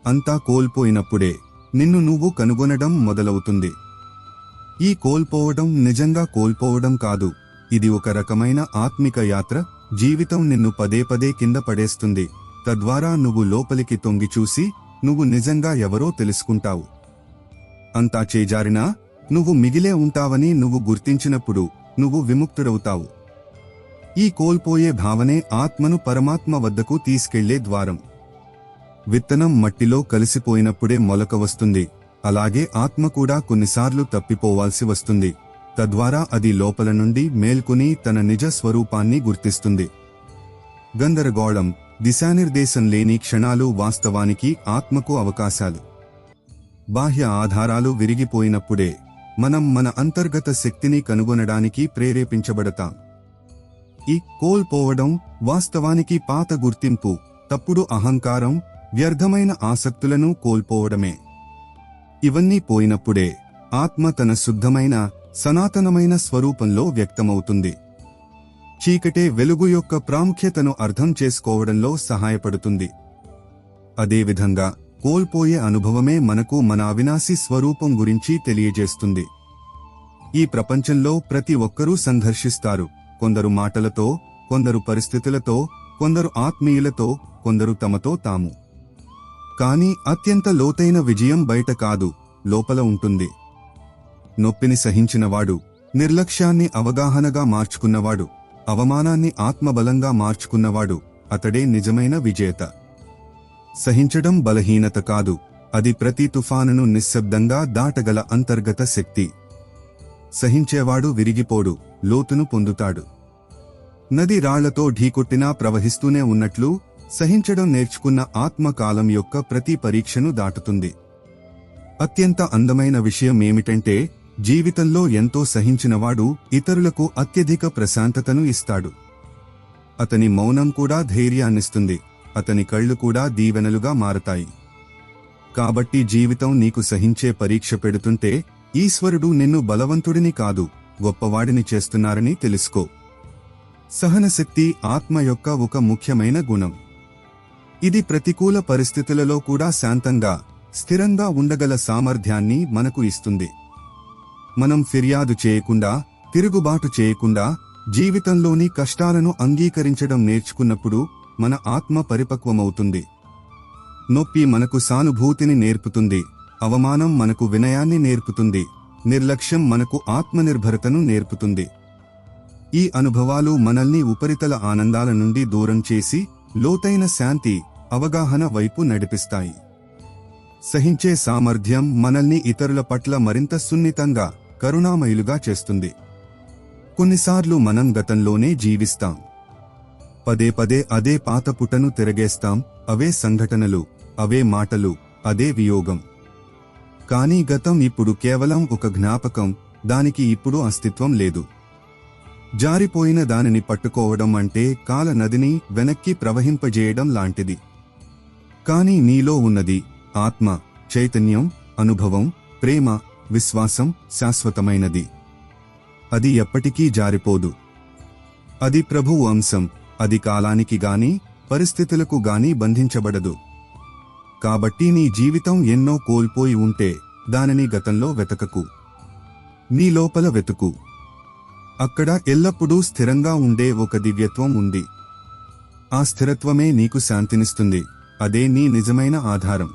Speaker 1: అంతా కోల్పోయినప్పుడే నిన్ను నువ్వు కనుగొనడం మొదలవుతుంది. ఈ కోల్పోవడం నిజంగా కోల్పోవడం కాదు, ఇది ఒక రకమైన ఆత్మిక యాత్ర. జీవితం నిన్ను పదే పదే కింద పడేస్తుంది, తద్వారా నువ్వు లోపలికి తొంగిచూసి నువ్వు నిజంగా ఎవరో తెలుసుకుంటావు. అంతా చేజారినా నువ్వు మిగిలే ఉంటావని నువ్వు గుర్తించినప్పుడు నువ్వు విముక్తుడవుతావు. ఈ కోల్పోయే భావనే ఆత్మను పరమాత్మ వద్దకు తీసుకెళ్లే ద్వారం. విత్తనం మట్టిలో కలిసిపోయినప్పుడే మొలక వస్తుంది, అలాగే ఆత్మ కూడా కొన్నిసార్లు తప్పిపోవాల్సి వస్తుంది. తద్వారా అది లోపల నుండి మేల్కొని తన నిజ స్వరూపాన్ని గుర్తిస్తుంది. గందరగోళం, దిశానిర్దేశం లేని క్షణాలు వాస్తవానికి ఆత్మకు అవకాశాలు. బాహ్య ఆధారాలు విరిగిపోయినప్పుడే మనం మన అంతర్గత శక్తిని కనుగొనడానికి ప్రేరేపించబడతాం. ఈ కోల్పోవడం వాస్తవానికి పాత గుర్తింపు, తప్పుడు అహంకారం, వ్యర్థమైన ఆసక్తులను కోల్పోవడమే. ఇవన్నీ పోయినప్పుడే ఆత్మ తన శుద్ధమైన, సనాతనమైన స్వరూపంలో వ్యక్తమవుతుంది. చీకటే వెలుగు యొక్క ప్రాముఖ్యతను అర్థం చేసుకోవడంలో సహాయపడుతుంది. అదేవిధంగా కోల్పోయే అనుభవమే మనకు మన అవినాశి స్వరూపం గురించి తెలియజేస్తుంది. ఈ ప్రపంచంలో ప్రతి ఒక్కరూ సంఘర్షిస్తారు, కొందరు మాటలతో, కొందరు పరిస్థితులతో, కొందరు ఆత్మీయులతో, కొందరు తమతో తాము. కానీ అత్యంత లోతైన విజయం బయట కాదు, లోపల ఉంటుంది. నొప్పిని సహించినవాడు, నిర్లక్ష్యాన్ని అవగాహనగా మార్చుకున్నవాడు, అవమానాన్ని ఆత్మబలంగా మార్చుకున్నవాడు, అతడే నిజమైన విజేత. సహించడం బలహీనత కాదు, అది ప్రతి తుఫానును నిశ్శబ్దంగా దాటగల అంతర్గత శక్తి. సహించేవాడు విరిగిపోడు, లోతును పొందుతాడు. నది రాళ్లతో ఢీకొట్టినా ప్రవహిస్తూనే ఉన్నట్లు సహించడం నేర్చుకున్న ఆత్మకాలం యొక్క ప్రతి పరీక్షను దాటుతుంది. అత్యంత అందమైన విషయం ఏమిటంటే, జీవితంలో ఎంతో సహించినవాడు ఇతరులకు అత్యధిక ప్రశాంతతను ఇస్తాడు. అతని మౌనం కూడా ధైర్యాన్నిస్తుంది, అతని కళ్ళు కూడా దీవెనలుగా మారతాయి. కాబట్టి జీవితం నీకు సహించే పరీక్ష పెడుతుంటే ఈశ్వరుడు నిన్ను బలవంతుడిని కాదు, గొప్పవాడిని చేస్తున్నారని తెలుసుకో. సహనశక్తి ఆత్మ యొక్క ఒక ముఖ్యమైన గుణం. ఇది ప్రతికూల పరిస్థితులలో కూడా శాంతంగా, స్థిరంగా ఉండగల సామర్థ్యాన్ని మనకు ఇస్తుంది. మనం ఫిర్యాదు చేయకుండా, తిరుగుబాటు చేయకుండా జీవితంలోని కష్టాలను అంగీకరించడం నేర్చుకున్నప్పుడు మన ఆత్మ పరిపక్వమవుతుంది. నొప్పి మనకు సానుభూతిని నేర్పుతుంది, అవమానం మనకు వినయాన్ని నేర్పుతుంది, నిర్లక్ష్యం మనకు ఆత్మనిర్భరతను నేర్పుతుంది. ఈ అనుభవాలు మనల్ని ఉపరితల ఆనందాల నుండి దూరం చేసి లోతైన శాంతి, అవగాహన వైపు నడిపిస్తాయి. సహించే సామర్థ్యం మనల్ని ఇతరుల పట్ల మరింత సున్నితంగా, కరుణామయులుగా చేస్తుంది. కొన్నిసార్లు మనం గతంలోనే జీవిస్తాం. పదే పదే అదే పాత పుటను తిరగేస్తాం, అవే సంఘటనలు, అవే మాటలు, అదే వియోగం. కానీ గతం ఇప్పుడు కేవలం ఒక జ్ఞాపకం, దానికి ఇప్పుడు అస్తిత్వం లేదు. జారిపోయిన దానిని పట్టుకోవడం అంటే కాల నదిని వెనక్కి ప్రవహింపజేయడం లాంటిది. కానీ నీలో ఉన్నది ఆత్మ, చైతన్యం, అనుభవం, ప్రేమ, విశ్వాసం శాశ్వతమైనది. అది ఎప్పటికీ జారిపోదు. అది ప్రభువు అంశం, అది కాలానికి గాని పరిస్థితులకు గాని బంధించబడదు. కాబట్టి నీ జీవితం ఎన్నో కోల్పోయి ఉంటే దానిని గతంలో వెతకకు, నీ లోపల వెతుకు. అక్కడ ఎల్లప్పుడూ స్థిరంగా ఉండే ఒక దివ్యత్వం ఉంది. ఆ స్థిరత్వమే నీకు శాంతినిస్తుంది. అదే నీ నిజమైన ఆధారం.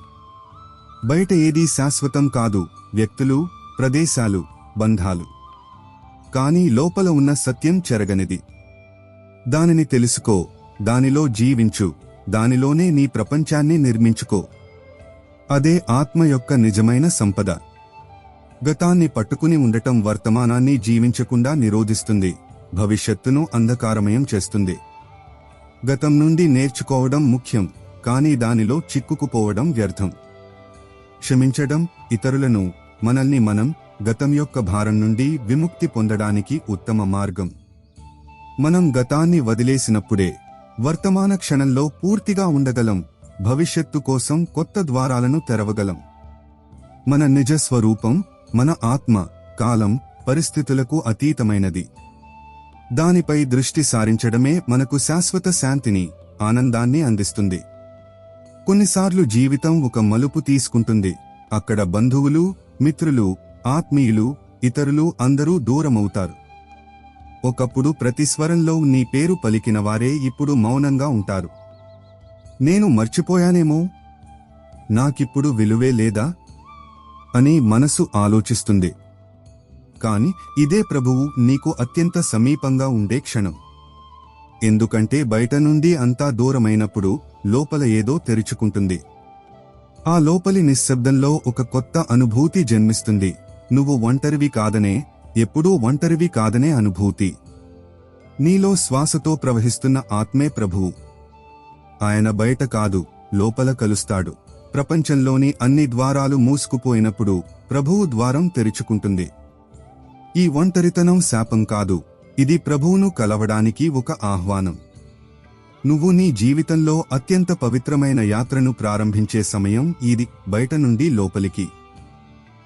Speaker 1: బయట ఏదీ శాశ్వతం కాదు, వ్యక్తులు, ప్రదేశాలు, బంధాలు. కానీ లోపల ఉన్న సత్యం చెరగనిది. దానిని తెలుసుకో, దానిలో జీవించు, దానిలోనే నీ ప్రపంచాన్ని నిర్మించుకో. అదే ఆత్మ యొక్క నిజమైన సంపద. గతాన్ని పట్టుకుని ఉండటం వర్తమానాన్ని జీవించకుండా నిరోధిస్తుంది, భవిష్యత్తును అంధకారమయం చేస్తుంది. గతం నుండి నేర్చుకోవడం ముఖ్యం, కానీ దానిలో చిక్కుకుపోవడం వ్యర్థం. క్షమించడం, ఇతరులను, మనల్ని మనం గతం యొక్క భారం నుండి విముక్తి పొందడానికి ఉత్తమ మార్గం. మనం గతాన్ని వదిలేసినప్పుడే వర్తమాన క్షణంలో పూర్తిగా ఉండగలం, భవిష్యత్తు కోసం కొత్త ద్వారాలను తెరవగలం. మన నిజ స్వరూపం, మన ఆత్మ, కాలం, పరిస్థితులకు అతీతమైనది. దానిపై దృష్టి సారించడమే మనకు శాశ్వత శాంతిని, ఆనందాన్ని అందిస్తుంది. కొన్నిసార్లు జీవితం ఒక మలుపు తీసుకుంటుంది. అక్కడ బంధువులు, మిత్రులు, ఆత్మీయులు, ఇతరులు అందరూ దూరమవుతారు. ఒకప్పుడు ప్రతి స్వరంలో నీ పేరు పలికిన వారే ఇప్పుడు మౌనంగా ఉంటారు. నేను మర్చిపోయానేమో, నాకిప్పుడు విలువే లేదా అని మనసు ఆలోచిస్తుంది. కాని ఇదే ప్రభువు నీకు అత్యంత సమీపంగా ఉండే క్షణం. ఎందుకంటే బయట నుండి అంతా దూరమైనప్పుడు లోపల ఏదో తెరుచుకుంటుంది. ఆ లోపలి నిశ్శబ్దంలో ఒక కొత్త అనుభూతి జన్మిస్తుంది. నువ్వు ఒంటరివి కాదనే, ఎప్పుడూ ఒంటరివి కాదనే అనుభూతి. నీలో శ్వాసతో ప్రవహిస్తున్న ఆత్మే ప్రభువు. ఆయన బయట కాదు, లోపల కలుస్తాడు. ప్రపంచంలోని అన్ని ద్వారాలు మూసుకుపోయినప్పుడు ప్రభువు ద్వారం తెరుచుకుంటుంది. ఈ ఒంటరితనం శాపం కాదు, ఇది ప్రభువును కలవడానికి ఒక ఆహ్వానం. నువ్వు నీ జీవితంలో అత్యంత పవిత్రమైన యాత్రను ప్రారంభించే సమయం ఇది, బయట నుండి లోపలికి.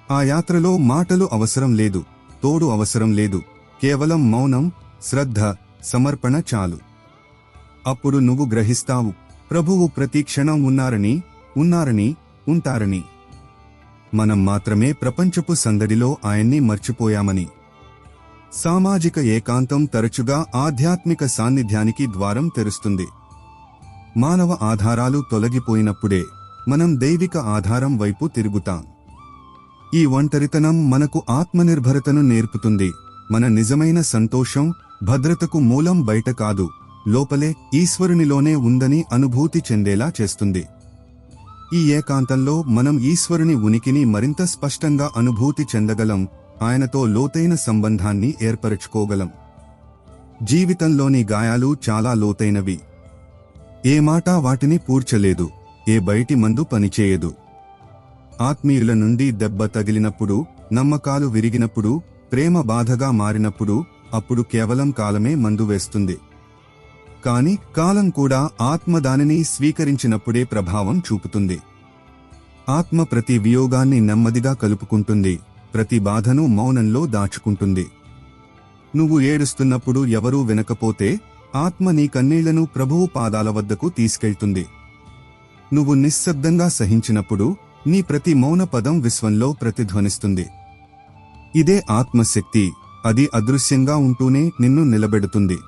Speaker 1: ఆ యాత్రలో మాటలు అవసరం లేదు, తోడు అవసరం లేదు, కేవలం మౌనం, శ్రద్ధ, సమర్పణ చాలు. అప్పుడు నువ్వు గ్రహిస్తావు, ప్రభువు ప్రతి క్షణం ఉన్నారని, ఉంటారని. మనం మాత్రమే ప్రపంచపు సందడిలో ఆయన్ని మర్చిపోయామని. సామాజిక ఏకాంతం తరచుగా ఆధ్యాత్మిక సాన్నిధ్యానికి ద్వారం తెరుస్తుంది. మానవ ఆధారాలు తొలగిపోయినప్పుడే మనం దైవిక ఆధారం వైపు తిరుగుతాం. ఈ ఒంటరితనం మనకు ఆత్మనిర్భరతను నేర్పుతుంది. మన నిజమైన సంతోషం, భద్రతకు మూలం బయట కాదు, లోపలే ఈశ్వరునిలోనే ఉందని అనుభూతి చెందేలా చేస్తుంది. ఈ ఏకాంతంలో మనం ఈశ్వరుని ఉనికిని మరింత స్పష్టంగా అనుభూతి చెందగలం, ఆయనతో లోతైన సంబంధాన్ని ఏర్పరచుకోగలం. జీవితంలోని గాయాలు చాలా లోతైనవి. ఏ మాట వాటిని పూడ్చలేదు, ఏ బయటి మందు పనిచేయదు. ఆత్మీయుల నుండి దెబ్బ తగిలినప్పుడు, నమ్మకాలు విరిగినప్పుడు, ప్రేమ బాధగా మారినప్పుడు, అప్పుడు కేవలం కాలమే మందు వేస్తుంది. కాని కాలం కూడా ఆత్మ దానిని స్వీకరించినప్పుడే ప్రభావం చూపుతుంది. ఆత్మ ప్రతి వియోగాన్ని నెమ్మదిగా కలుపుకుంటుంది, ప్రతి బాధను మౌనంలో దాచుకుంటుంది. నువ్వు ఏడుస్తున్నప్పుడు ఎవరూ వినకపోతే ఆత్మ నీ కన్నీళ్లను ప్రభువు పాదాల వద్దకు తీసుకెళ్తుంది. నువ్వు నిశ్శబ్దంగా సహించినప్పుడు నీ ప్రతి మౌన పదం విశ్వంలో ప్రతిధ్వనిస్తుంది. ఇదే ఆత్మశక్తి. అది అదృశ్యంగా ఉంటూనే నిన్ను నిలబెడుతుంది.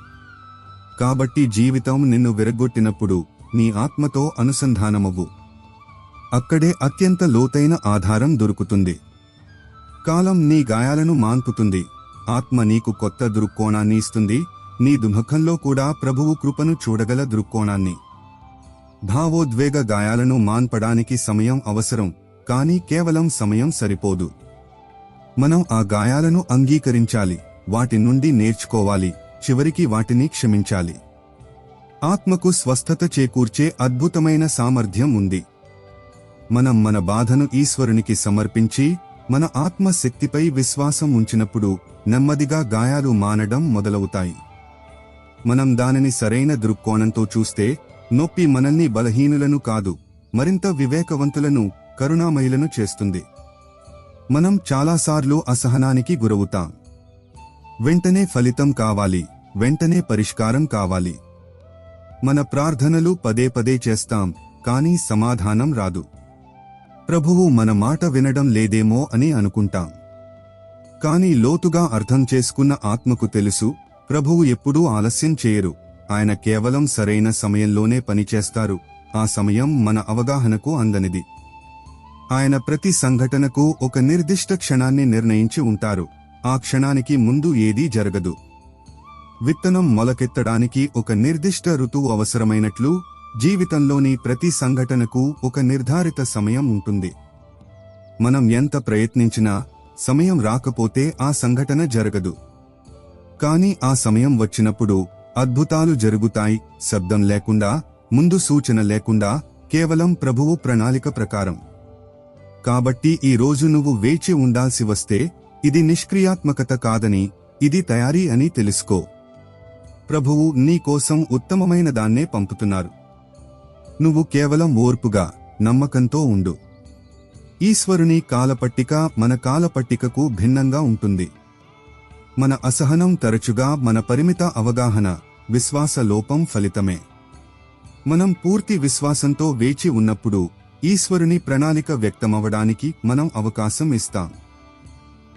Speaker 1: కాబట్టి జీవితం నిన్ను విరగ్గొట్టినప్పుడు నీ ఆత్మతో అనుసంధానమవ్వు. అక్కడే అత్యంత లోతైన ఆధారం దొరుకుతుంది. కాలం నీ గాయాలను మాన్పుతుంది. ఆత్మ నీకు కొత్త దృక్కోణాన్ని ఇస్తుంది. నీ దుఃఖంలో కూడా ప్రభువు కృపను చూడగల దృక్కోణాన్ని. భావోద్వేగ గాయాలను మాన్పడానికి సమయం అవసరం, కానీ కేవలం సమయం సరిపోదు. మనం ఆ గాయాలను అంగీకరించాలి, వాటి నుండి నేర్చుకోవాలి, చివరికి వాటిని క్షమించాలి. ఆత్మకు స్వస్థత చేకూర్చే అద్భుతమైన సామర్థ్యం ఉంది. మనం మన బాధను ఈశ్వరునికి సమర్పించి మన ఆత్మశక్తిపై విశ్వాసం ఉంచినప్పుడు నెమ్మదిగా గాయాలు మానడం మొదలవుతాయి. మనం దానిని సరైన దృక్కోణంతో చూస్తే నొప్పి మనల్ని బలహీనులను కాదు, మరింత వివేకవంతులను, కరుణామయులను చేస్తుంది. మనం చాలాసార్లు అసహనానికి గురవుతాం. వెంటనే ఫలితం కావాలి, వెంటనే పరిష్కారం కావాలి. మన ప్రార్థనలు పదే పదే చేస్తాం, కానీ సమాధానం రాదు. ప్రభువు మన మాట వినడం లేదేమో అని అనుకుంటాం. కానీ లోతుగా అర్థం చేసుకున్న ఆత్మకు తెలుసు, ప్రభువు ఎప్పుడూ ఆలస్యం చేయరు. ఆయన కేవలం సరైన సమయంలోనే పనిచేస్తారు. ఆ సమయం మన అవగాహనకు అందనిది. ఆయన ప్రతి సంఘటనకు ఒక నిర్దిష్ట క్షణాన్ని నిర్ణయించి ఉంటారు. ఆ క్షణానికి ముందు ఏదీ జరగదు. విత్తనం మొలకెత్తడానికి ఒక నిర్దిష్ట ఋతువు అవసరమైనట్లు జీవితంలోని ప్రతి సంఘటనకు ఒక నిర్ధారిత సమయం ఉంటుంది. మనం ఎంత ప్రయత్నించినా సమయం రాకపోతే ఆ సంఘటన జరగదు. కానీ ఆ సమయం వచ్చినప్పుడు అద్భుతాలు జరుగుతాయి. శబ్దం లేకుండా, ముందు సూచన లేకుండా, కేవలం ప్రభువు ప్రణాళిక ప్రకారం. కాబట్టి ఈ రోజు నువ్వు వేచి ఉండాల్సి వస్తే ఇది నిష్క్రియాత్మకత కాదని, ఇది తయారీ అని తెలుసుకో. ప్రభువు నీ కోసం ఉత్తమమైన దాన్నే పంపుతున్నారు. నువ్వు కేవలం ఓర్పుగా, నమ్మకంతో ఉండు. ఈశ్వరుని కాలపట్టిక మన కాలపట్టికకు భిన్నంగా ఉంటుంది. మన అసహనం తరచుగా మన పరిమిత అవగాహన, విశ్వాస లోపం ఫలితమే. మనం పూర్తి విశ్వాసంతో వేచి ఉన్నప్పుడు ఈశ్వరుని ప్రణాళిక వ్యక్తమవడానికి మనం అవకాశం ఇస్తాం.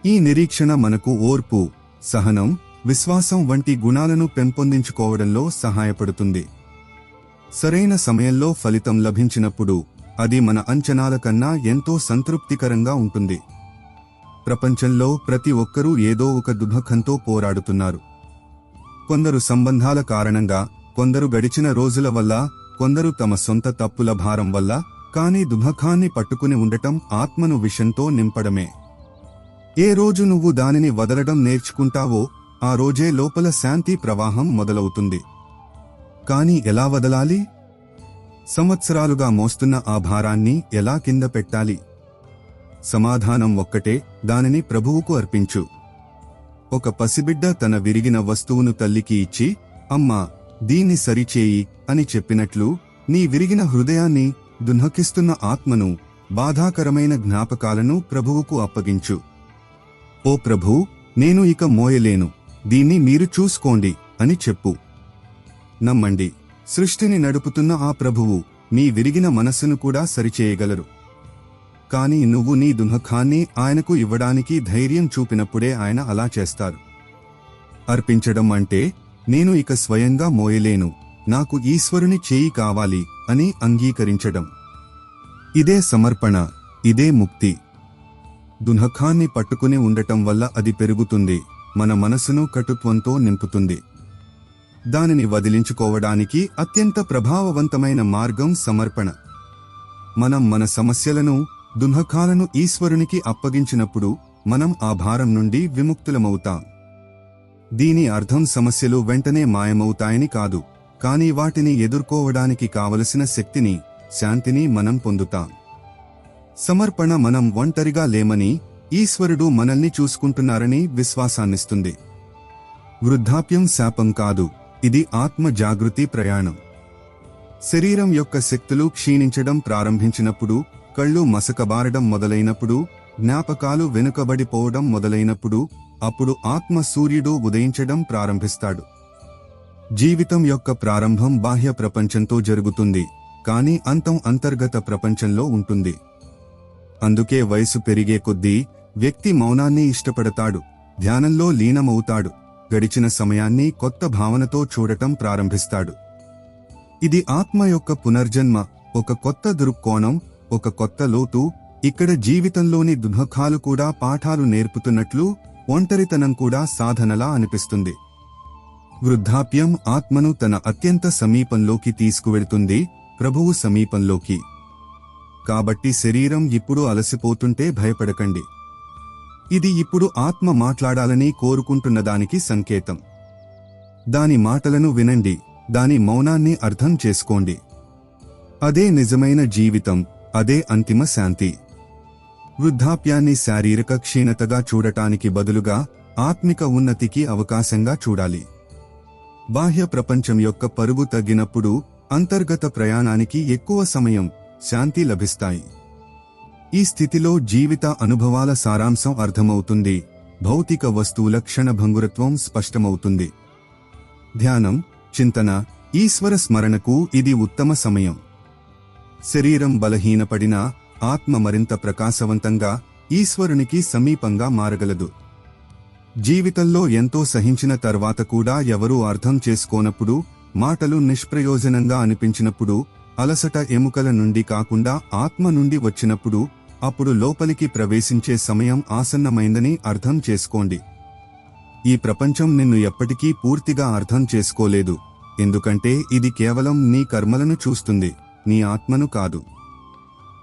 Speaker 1: ఈ నిరీక్షణ మనకు ఓర్పు, సహనం, విశ్వాసం వంటి గుణాలను పెంపొందించుకోవడంలో సహాయపడుతుంది. సరైన సమయంలో ఫలితం లభించినప్పుడు అది మన అంచనాల కన్నా ఎంతో సంతృప్తికరంగా ఉంటుంది. ప్రపంచంలో ప్రతి ఒక్కరూ ఏదో ఒక దుఃఖంతో పోరాడుతున్నారు. కొందరు సంబంధాల కారణంగా, కొందరు గడిచిన రోజుల వల్ల, కొందరు తమ సొంత తప్పుల భారం వల్ల. కానీ దుఃఖాన్ని పట్టుకుని ఉండటం ఆత్మను విషంతో నింపడమే. ఏ రోజు నువ్వు దానిని వదలడం నేర్చుకుంటావో ఆ రోజే లోపల శాంతి ప్రవాహం మొదలవుతుంది. కానీ ఎలా వదలాలి? సంవత్సరాలుగా మోస్తున్న ఆ భారాన్ని ఎలా కింద పెట్టాలి? సమాధానం ఒక్కటే, దానిని ప్రభువుకు అర్పించు. ఒక పసిబిడ్డ తన విరిగిన వస్తువును తల్లికి ఇచ్చి, అమ్మా, దీన్ని సరిచేయి అని చెప్పినట్లు నీ విరిగిన హృదయాన్ని, దుఃఖిస్తున్న ఆత్మను, బాధాకరమైన జ్ఞాపకాలను ప్రభువుకు అప్పగించు. ఓ ప్రభూ, నేను ఇక మోయలేను, దీన్ని మీరు చూసుకోండి అని చెప్పు. నమ్మండి, సృష్టిని నడుపుతున్న ఆ ప్రభువు నీ విరిగిన మనస్సును కూడా సరిచేయగలరు. కానీ నువ్వు నీ దుఃఖాన్ని ఆయనకు ఇవ్వడానికి ధైర్యం చూపినప్పుడే ఆయన అలా చేస్తారు. అర్పించడం అంటే నేను ఇక స్వయంగా మోయలేను, నాకు ఈశ్వరుని చేయి కావాలి అని అంగీకరించడం. ఇదే సమర్పణ, ఇదే ముక్తి. దుఃఖాన్ని పట్టుకుని ఉండటం వల్ల అది పెరుగుతుంది, మన మనసును కటుత్వంతో నింపుతుంది. దానిని వదిలించుకోవడానికి అత్యంత ప్రభావవంతమైన మార్గం సమర్పణ. మనం మన సమస్యలను, దుఃఖాలను ఈశ్వరునికి అప్పగించినప్పుడు మనం ఆ భారం నుండి విముక్తులమవుతాం. దీని అర్థం సమస్యలు వెంటనే మాయమవుతాయని కాదు, కానీ వాటిని ఎదుర్కోవడానికి కావలసిన శక్తిని, శాంతిని మనం పొందుతాం. సమర్పణ మనం ఒంటరిగా లేమని, ఈశ్వరుడు మనల్ని చూసుకుంటున్నారని విశ్వాసాన్నిస్తుంది. వృద్ధాప్యం శాపం కాదు, ఇది ఆత్మ జాగృతి ప్రయాణం. శరీరం యొక్క శక్తులు క్షీణించడం ప్రారంభించినప్పుడు, కళ్ళు మసకబారడం మొదలైనప్పుడు, జ్ఞాపకాలు వెనుకబడిపోవడం మొదలైనప్పుడు, అప్పుడు ఆత్మ సూర్యుడు ఉదయించడం ప్రారంభిస్తాడు. జీవితం యొక్క ప్రారంభం బాహ్య ప్రపంచంతో జరుగుతుంది, కానీ అంతం అంతర్గత ప్రపంచంలో ఉంటుంది. అందుకే వయసు పెరిగే కొద్దీ వ్యక్తి మౌనాన్ని ఇష్టపడతాడు, ధ్యానంలో లీనమవుతాడు, గడిచిన సమయాన్ని కొత్త భావనతో చూడటం ప్రారంభిస్తాడు. ఇది ఆత్మ యొక్క పునర్జన్మ, ఒక కొత్త దృక్కోణం, ఒక కొత్త లోతు. ఇక్కడ జీవితంలోని దుఃఖాలు కూడా పాఠాలు నేర్పుతున్నట్లు, ఒంటరితనం కూడా సాధనలా అనిపిస్తుంది. వృద్ధాప్యం ఆత్మను తన అత్యంత సమీపంలోకి తీసుకువెళ్తుంది, ప్రభువు సమీపంలోకి. కాబట్టి శరీరం ఇప్పుడు అలసిపోతుంటే భయపడకండి. ఇది ఇప్పుడు ఆత్మ మాట్లాడాలని కోరుకుంటున్నదానికి సంకేతం. దాని మాటలను వినండి, దాని మౌనాన్ని అర్థం చేసుకోండి. అదే నిజమైన జీవితం, అదే అంతిమ శాంతి. వృద్ధాప్యాన్ని శారీరక క్షీణతగా చూడటానికి బదులుగా ఆత్మిక ఉన్నతికి అవకాశంగా చూడాలి. బాహ్య ప్రపంచం యొక్క పరుగు తగ్గినప్పుడు అంతర్గత ప్రయాణానికి ఎక్కువ సమయం, శాంతి లభిస్తాయి. ఈ స్థితిలో జీవిత అనుభవాల సారాంశం అర్థమవుతుంది, భౌతిక వస్తువుల క్షణభంగురత్వం స్పష్టమవుతుంది. ధ్యానం, చింతన, ఈశ్వర స్మరణకు ఇది ఉత్తమ సమయం. శరీరం బలహీనపడినా ఆత్మ మరింత ప్రకాశవంతంగా, ఈశ్వరునికి సమీపంగా మారగలదు. జీవితంలో ఎంతో సహించిన తర్వాత కూడా ఎవరూ అర్థం చేసుకోనప్పుడు, మాటలు నిష్ప్రయోజనంగా అనిపించినప్పుడు, అలసట ఎముకల నుండి కాకుండా ఆత్మ నుండి వచ్చినప్పుడు, అప్పుడు లోపలికి ప్రవేశించే సమయం ఆసన్నమైందని అర్థం చేసుకోండి. ఈ ప్రపంచం నిన్ను ఎప్పటికీ పూర్తిగా అర్థం చేసుకోలేదు, ఎందుకంటే ఇది కేవలం నీ కర్మలను చూస్తుంది, నీ ఆత్మను కాదు.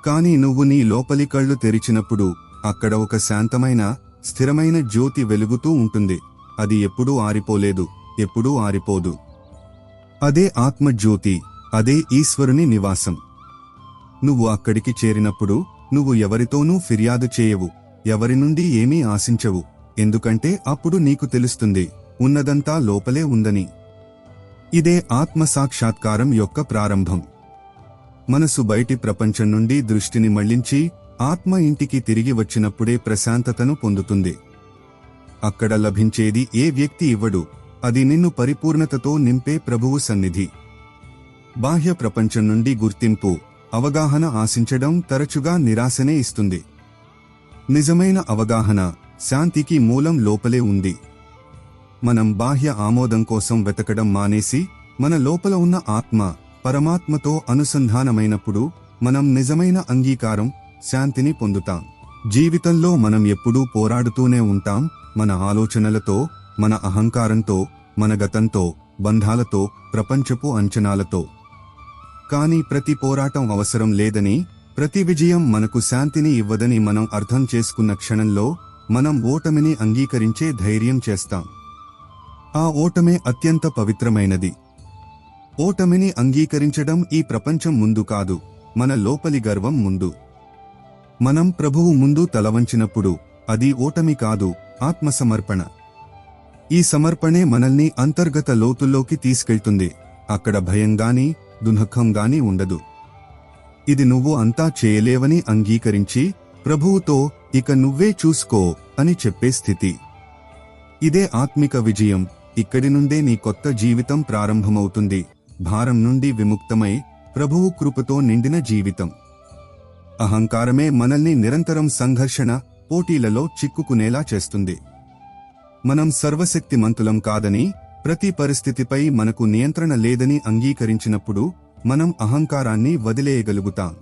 Speaker 1: కాని నువ్వు నీ లోపలి కళ్ళు తెరిచినప్పుడు అక్కడ ఒక శాంతమైన, స్థిరమైన జ్యోతి వెలుగుతూ ఉంటుంది. అది ఎప్పుడూ ఆరిపోలేదు, ఎప్పుడూ ఆరిపోదు. అదే ఆత్మజ్యోతి, అదే ఈశ్వరుని నివాసం. నువ్వు అక్కడికి చేరినప్పుడు నువ్వు ఎవరితోనూ ఫిర్యాదు చేయవు, ఎవరి నుండి ఏమీ ఆశించవు, ఎందుకంటే అప్పుడు నీకు తెలుస్తుంది, ఉన్నదంతా లోపలే ఉందని. ఇదే ఆత్మ సాక్షాత్కారం యొక్క ప్రారంభం. మనసు బయటి ప్రపంచం నుండి దృష్టిని మళ్లించి ఆత్మ ఇంటికి తిరిగి వచ్చినప్పుడే ప్రశాంతతను పొందుతుంది. అక్కడ లభించేది ఏ వ్యక్తి ఇవ్వడు, అది నిన్ను పరిపూర్ణతతో నింపే ప్రభువు సన్నిధి. బాహ్య ప్రపంచం నుండి గుర్తింపు, అవగాహన ఆశించడం తరచుగా నిరాశనే ఇస్తుంది. నిజమైన అవగాహన, శాంతికి మూలం లోపలే ఉంది. మనం బాహ్య ఆమోదం కోసం వెతకడం మానేసి, మన లోపల ఉన్న ఆత్మ, పరమాత్మతో అనుసంధానమైనప్పుడు మనం నిజమైన అంగీకారం, శాంతిని పొందుతాం. జీవితంలో మనం ఎప్పుడూ పోరాడుతూనే ఉంటాం, మన ఆలోచనలతో, మన అహంకారంతో, మన గతంతో, బంధాలతో, ప్రపంచపు అంచనాలతో. కానీ ప్రతి పోరాటం అవసరం లేదని, ప్రతి విజయం మనకు శాంతిని ఇవ్వదని మనం అర్థం చేసుకున్న క్షణంలో మనం ఓటమిని అంగీకరించే ధైర్యం చేస్తాం. ఆ ఓటమే అత్యంత పవిత్రమైనది. ఓటమిని అంగీకరించడం ఈ ప్రపంచం ముందు కాదు, మన లోపలి గర్వం ముందు. మనం ప్రభువు ముందు తలవంచినప్పుడు అది ఓటమి కాదు, ఆత్మసమర్పణ. ఈ సమర్పణే మనల్ని అంతర్గత లోతుల్లోకి తీసుకెళ్తుంది. అక్కడ భయంగాని, దుఃఖంగాని ఉండదు. ఇది నువ్వు అంతా చేయలేవని అంగీకరించి, ప్రభువుతో ఇక నువ్వే చూసుకో అని చెప్పే స్థితి. ఇదే ఆత్మిక విజయం. ఇక్కడి నుండే నీ కొత్త జీవితం ప్రారంభమవుతుంది. భారం నుండి విముక్తమై, ప్రభువు కృపతో నిండిన జీవితం. అహంకారమే మనల్ని నిరంతరం సంఘర్షణ, పోటీలలో చిక్కుకునేలా చేస్తుంది. మనం సర్వశక్తిమంతులం కాదని, ప్రతి పరిస్థితిపై మనకు నియంత్రణ లేదని అంగీకరించినప్పుడు మనం అహంకారాన్ని వదిలేయగలుగుతాం.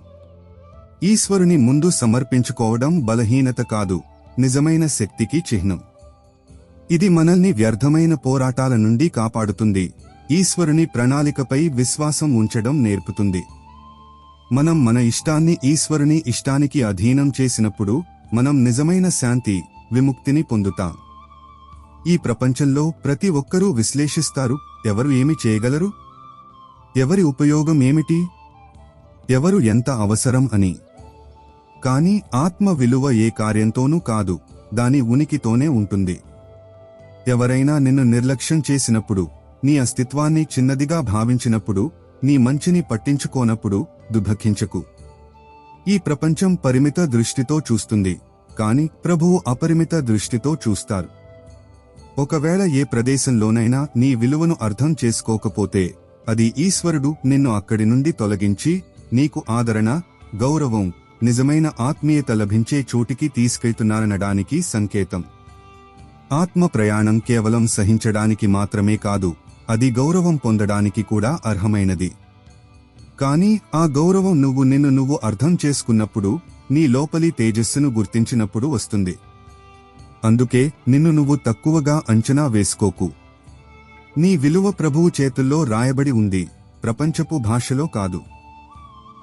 Speaker 1: ఈశ్వరుని ముందు సమర్పించుకోవడం బలహీనత కాదు, నిజమైన శక్తికి చిహ్నం. ఇది మనల్ని వ్యర్థమైన పోరాటాల నుండి కాపాడుతుంది, ఈశ్వరుని ప్రణాళికపై విశ్వాసం ఉంచడం నేర్పుతుంది. మనం మన ఇష్టాన్ని ఈశ్వరుని ఇష్టానికి అధీనం చేసినప్పుడు మనం నిజమైన శాంతి, విముక్తిని పొందుతాం. ఈ ప్రపంచంలో ప్రతి ఒక్కరూ విశ్లేషిస్తారు, ఎవరు ఏమి చేయగలరు, ఎవరి ఉపయోగం ఏమిటి, ఎవరు ఎంత అవసరం అని. కాని ఆత్మ విలువ ఏ కార్యంతోనూ కాదు, దాని ఉనికితోనే ఉంటుంది. ఎవరైనా నిన్ను నిర్లక్ష్యం చేసినప్పుడు, నీ అస్తిత్వాన్ని చిన్నదిగా భావించినప్పుడు, నీ మంచిని పట్టించుకోనప్పుడు దుఃఖించకు. ఈ ప్రపంచం పరిమిత దృష్టితో చూస్తుంది, కాని ప్రభువు అపరిమిత దృష్టితో చూస్తారు. ఒకవేళ ఏ ప్రదేశంలోనైనా నీ విలువను అర్థం చేసుకోకపోతే, అది ఈశ్వరుడు నిన్ను అక్కడి నుండి తొలగించి నీకు ఆదరణ, గౌరవం, నిజమైన ఆత్మీయత లభించే చోటికి తీసుకెళ్తున్నారనడానికి సంకేతం. ఆత్మ ప్రయాణం కేవలం సహించడానికి మాత్రమే కాదు, అది గౌరవం పొందడానికి కూడా అర్హమైనది. కానీ ఆ గౌరవం నిన్ను నువ్వు అర్థం చేసుకున్నప్పుడు, నీ లోపలి తేజస్సును గుర్తించినప్పుడు వస్తుంది. అందుకే నిన్ను నువ్వు తక్కువగా అంచనా వేసుకోకు. నీ విలువ ప్రభువు చేతుల్లో రాయబడి ఉంది, ప్రపంచపు భాషలో కాదు.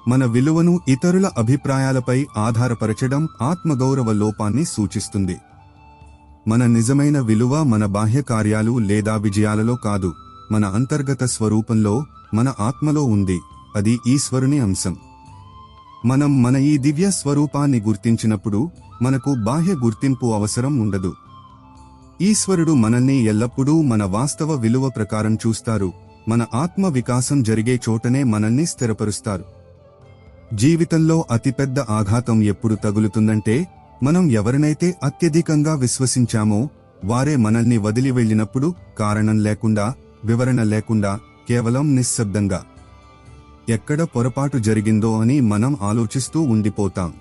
Speaker 1: మన విలువను ఇతరుల అభిప్రాయాలపై ఆధారపరచడం ఆత్మగౌరవ లోపాన్ని సూచిస్తుంది. మన నిజమైన విలువ మన బాహ్య కార్యాలు లేదా విజయాలలో కాదు, మన అంతర్గత స్వరూపంలో, మన ఆత్మలో ఉంది. అది ఈశ్వరుని అంశం. మనం మన ఈ దివ్య స్వరూపాన్ని గుర్తించినప్పుడు మనకు బాహ్య గుర్తింపు అవసరం ఉండదు. ఈశ్వరుడు మనల్ని ఎల్లప్పుడూ మన వాస్తవ విలువ ప్రకారం చూస్తారు. మన ఆత్మ వికాసం జరిగే చోటనే మనల్ని స్థిరపరుస్తారు. జీవితంలో అతిపెద్ద ఆఘాతం ఎప్పుడు తగులుతుందంటే, మనం ఎవరినైతే అత్యధికంగా విశ్వసించామో వారే మనల్ని వదిలి వెళ్ళినప్పుడు, కారణం లేకుండా, వివరణ లేకుండా, కేవలం నిశ్శబ్దంగా. ఎక్కడ పొరపాటు జరిగిందో అని మనం ఆలోచిస్తూ ఉండిపోతాం.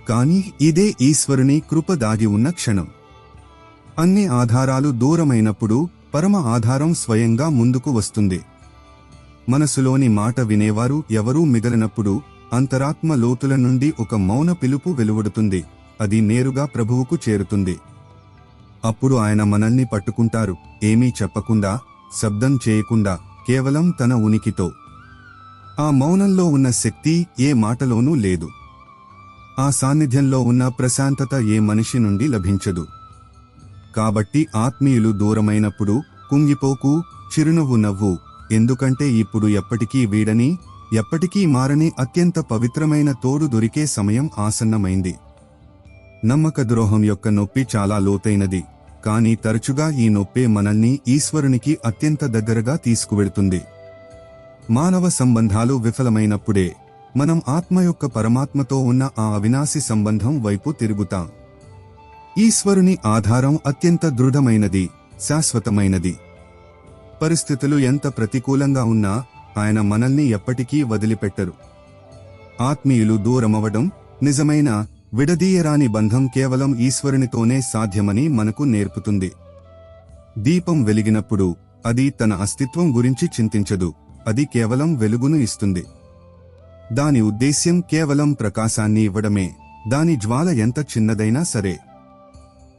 Speaker 1: కానీ ఇదే ఈశ్వరుని కృప దాగి ఉన్న క్షణం. అన్ని ఆధారాలు దూరమైనప్పుడు పరమ ఆధారం స్వయంగా ముందుకు వస్తుంది. మనసులోని మాట వినేవారు ఎవరూ మిగలనప్పుడు అంతరాత్మ లోతుల నుండి ఒక మౌన పిలుపు వెలువడుతుంది. అది నేరుగా ప్రభువుకు చేరుతుంది. అప్పుడు ఆయన మనల్ని పట్టుకుంటారు, ఏమీ చెప్పకుండా, శబ్దం చేయకుండా, కేవలం తన ఉనికితో. ఆ మౌనంలో ఉన్న శక్తి ఏ మాటలోనూ లేదు. ఆ సాన్నిధ్యంలో ఉన్న ప్రశాంతత ఏ మనిషి నుండి లభించదు. కాబట్టి ఆత్మీయులు దూరమైనప్పుడు కుంగిపోకు, చిరునవ్వు నవ్వు, ఎందుకంటే ఇప్పుడు ఎప్పటికీ వీడని, ఎప్పటికీ మారని అత్యంత పవిత్రమైన తోడు దొరికే సమయం ఆసన్నమైంది. నమ్మక ద్రోహం యొక్క నొప్పి చాలా లోతైనది, కానీ తరచుగా ఈ నొప్పే మనల్ని ఈశ్వరునికి అత్యంత దగ్గరగా తీసుకువెడుతుంది. మానవ సంబంధాలు విఫలమైనప్పుడే మనం ఆత్మ యొక్క పరమాత్మతో ఉన్న ఆ అవినాశి సంబంధం వైపు తిరుగుతాం. ఈశ్వరుని ఆధారం అత్యంత దృఢమైనది, శాశ్వతమైనది. పరిస్థితులు ఎంత ప్రతికూలంగా ఉన్నా ఆయన మనల్ని ఎప్పటికీ వదిలిపెట్టరు. ఆత్మీయులు దూరమవడం, నిజమైన విడదీయరాని బంధం కేవలం ఈశ్వరునితోనే సాధ్యమని మనకు నేర్పుతుంది. దీపం వెలిగినప్పుడు అది తన అస్తిత్వం గురించి చింతించదు, అది కేవలం వెలుగును ఇస్తుంది. దాని ఉద్దేశ్యం కేవలం ప్రకాశాన్ని ఇవ్వడమే, దాని జ్వాల ఎంత చిన్నదైనా సరే.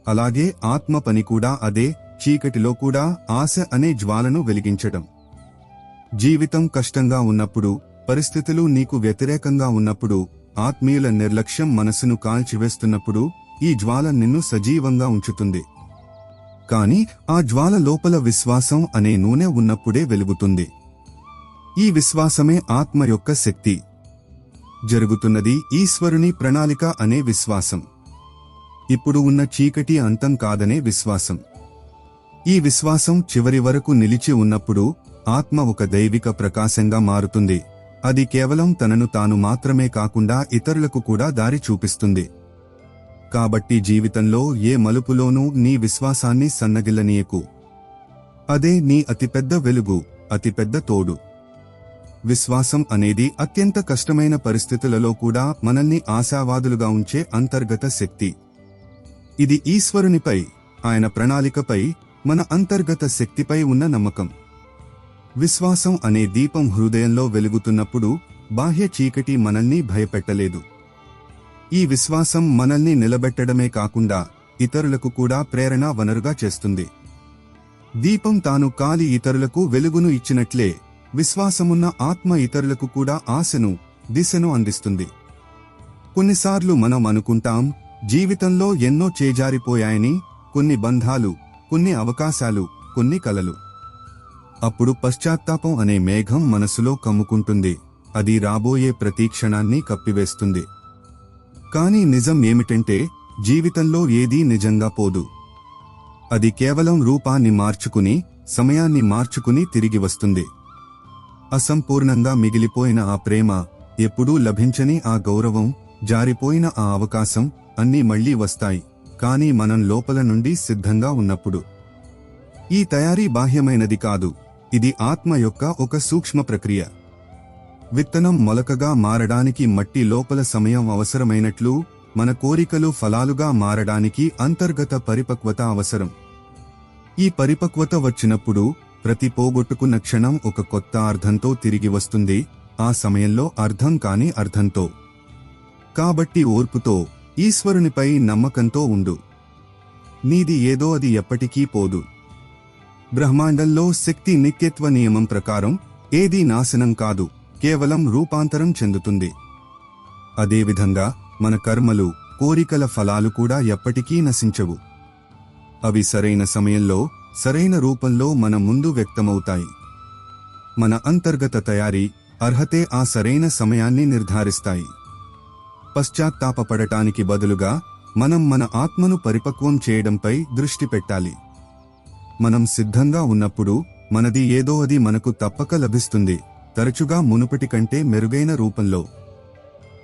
Speaker 1: అలాగే ఆత్మ పని కూడా అదే, చీకటిలో కూడా ఆశ అనే జ్వాలను వెలిగించడం. జీవితం కష్టంగా ఉన్నప్పుడు, పరిస్థితులు నీకు వ్యతిరేకంగా ఉన్నప్పుడు, ఆత్మీయుల నిర్లక్ష్యం మనసును కాల్చివేస్తున్నప్పుడు ఈ జ్వాల నిన్ను సజీవంగా ఉంచుతుంది. కాని ఆ జ్వాల లోపల విశ్వాసం అనే నూనె ఉన్నప్పుడే వెలుగుతుంది. ఈ విశ్వాసమే ఆత్మ యొక్క శక్తి. జరుగుతున్నది ఈశ్వరుని ప్రణాళిక అనే విశ్వాసం. ఇప్పుడు ఉన్న చీకటి అంతం కాదనే విశ్వాసం. ఈ విశ్వాసం చివరి వరకు నిలిచి ఉన్నప్పుడు ఆత్మ ఒక దైవిక ప్రకాశంగా మారుతుంది. అది కేవలం తనను తాను మాత్రమే కాకుండా ఇతరులకు కూడా దారి చూపిస్తుంది. కాబట్టి జీవితంలో ఏ మలుపులోనూ నీ విశ్వాసాన్ని సన్నగిల్లనీయకు. అదే నీ అతిపెద్ద వెలుగు, అతిపెద్ద తోడు. విశ్వాసం అనేది అత్యంత కష్టమైన పరిస్థితులలో కూడా మనల్ని ఆశావాదులుగా ఉంచే అంతర్గత శక్తి. ఇది ఈశ్వరునిపై, ఆయన ప్రణాళికపై, మన అంతర్గత శక్తిపై ఉన్న నమ్మకం. విశ్వాసం అనే దీపం హృదయంలో వెలుగుతున్నప్పుడు బాహ్య చీకటి మనల్ని భయపెట్టలేదు. ఈ విశ్వాసం మనల్ని నిలబెట్టడమే కాకుండా ఇతరులకు కూడా ప్రేరణా వనరుగా చేస్తుంది. దీపం తాను కాలి ఇతరులకు వెలుగును ఇచ్చినట్లే విశ్వాసమున్న ఆత్మ ఇతరులకు కూడా ఆశను, దిశను అందిస్తుంది. కొన్నిసార్లు మనం అనుకుంటాం, జీవితంలో ఎన్నో చేజారిపోయాయని, కొన్ని బంధాలు, కొన్ని అవకాశాలు, కొన్ని కలలు. అప్పుడు పశ్చాత్తాపం అనే మేఘం మనసులో కమ్ముకుంటుంది. అది రాబోయే ప్రతి క్షణాన్ని కప్పివేస్తుంది. కానీ నిజం ఏమిటంటే, జీవితంలో ఏదీ నిజంగా పోదు. అది కేవలం రూపాన్ని మార్చుకుని, సమయాన్ని మార్చుకుని తిరిగి వస్తుంది. అసంపూర్ణంగా మిగిలిపోయిన ఆ ప్రేమ, ఎప్పుడూ లభించని ఆ గౌరవం, జారిపోయిన ఆ అవకాశం అన్నీ మళ్లీ వస్తాయి, కానీ మనం లోపల నుండి సిద్ధంగా ఉన్నప్పుడు. ఈ తయారీ బాహ్యమైనది కాదు, ఇది ఆత్మ యొక్క ఒక సూక్ష్మ ప్రక్రియ. విత్తనం మొలకగా మారడానికి మట్టి లోపల సమయం అవసరమైనట్లు మన కోరికలు ఫలాలుగా మారడానికి అంతర్గత పరిపక్వత అవసరం. ఈ పరిపక్వత వచ్చినప్పుడు ప్రతి పోగొట్టుకున్న క్షణం ఒక కొత్త అర్థంతో తిరిగి వస్తుంది, ఆ సమయంలో అర్థం కాని అర్థంతో. కాబట్టి ఓర్పుతో, ఈశ్వరునిపై నమ్మకంతో ఉండు. నీది ఏదో అది ఎప్పటికీ పోదు. బ్రహ్మాండంలో శక్తి నిత్యత్వ నియమం ప్రకారం ఏదీ నాశనం కాదు, కేవలం రూపాంతరం చెందుతుంది. అదేవిధంగా మన కర్మలు, కోరికల ఫలాలు కూడా ఎప్పటికీ నశించవు. అవి సరైన సమయంలో, సరైన రూపంలో మన ముందు వ్యక్తమవుతాయి. మన అంతర్గత తయారీ, అర్హతే ఆ సరైన సమయాన్ని నిర్ధారిస్తాయి. పశ్చాత్తాపపడటానికి బదులుగా మనం మన ఆత్మను పరిపక్వం చేయడంపై దృష్టి పెట్టాలి. మనం సిద్ధంగా ఉన్నప్పుడు మనది ఏదో అది మనకు తప్పక లభిస్తుంది, తరచుగా మునుపటి కంటే మెరుగైన రూపంలో.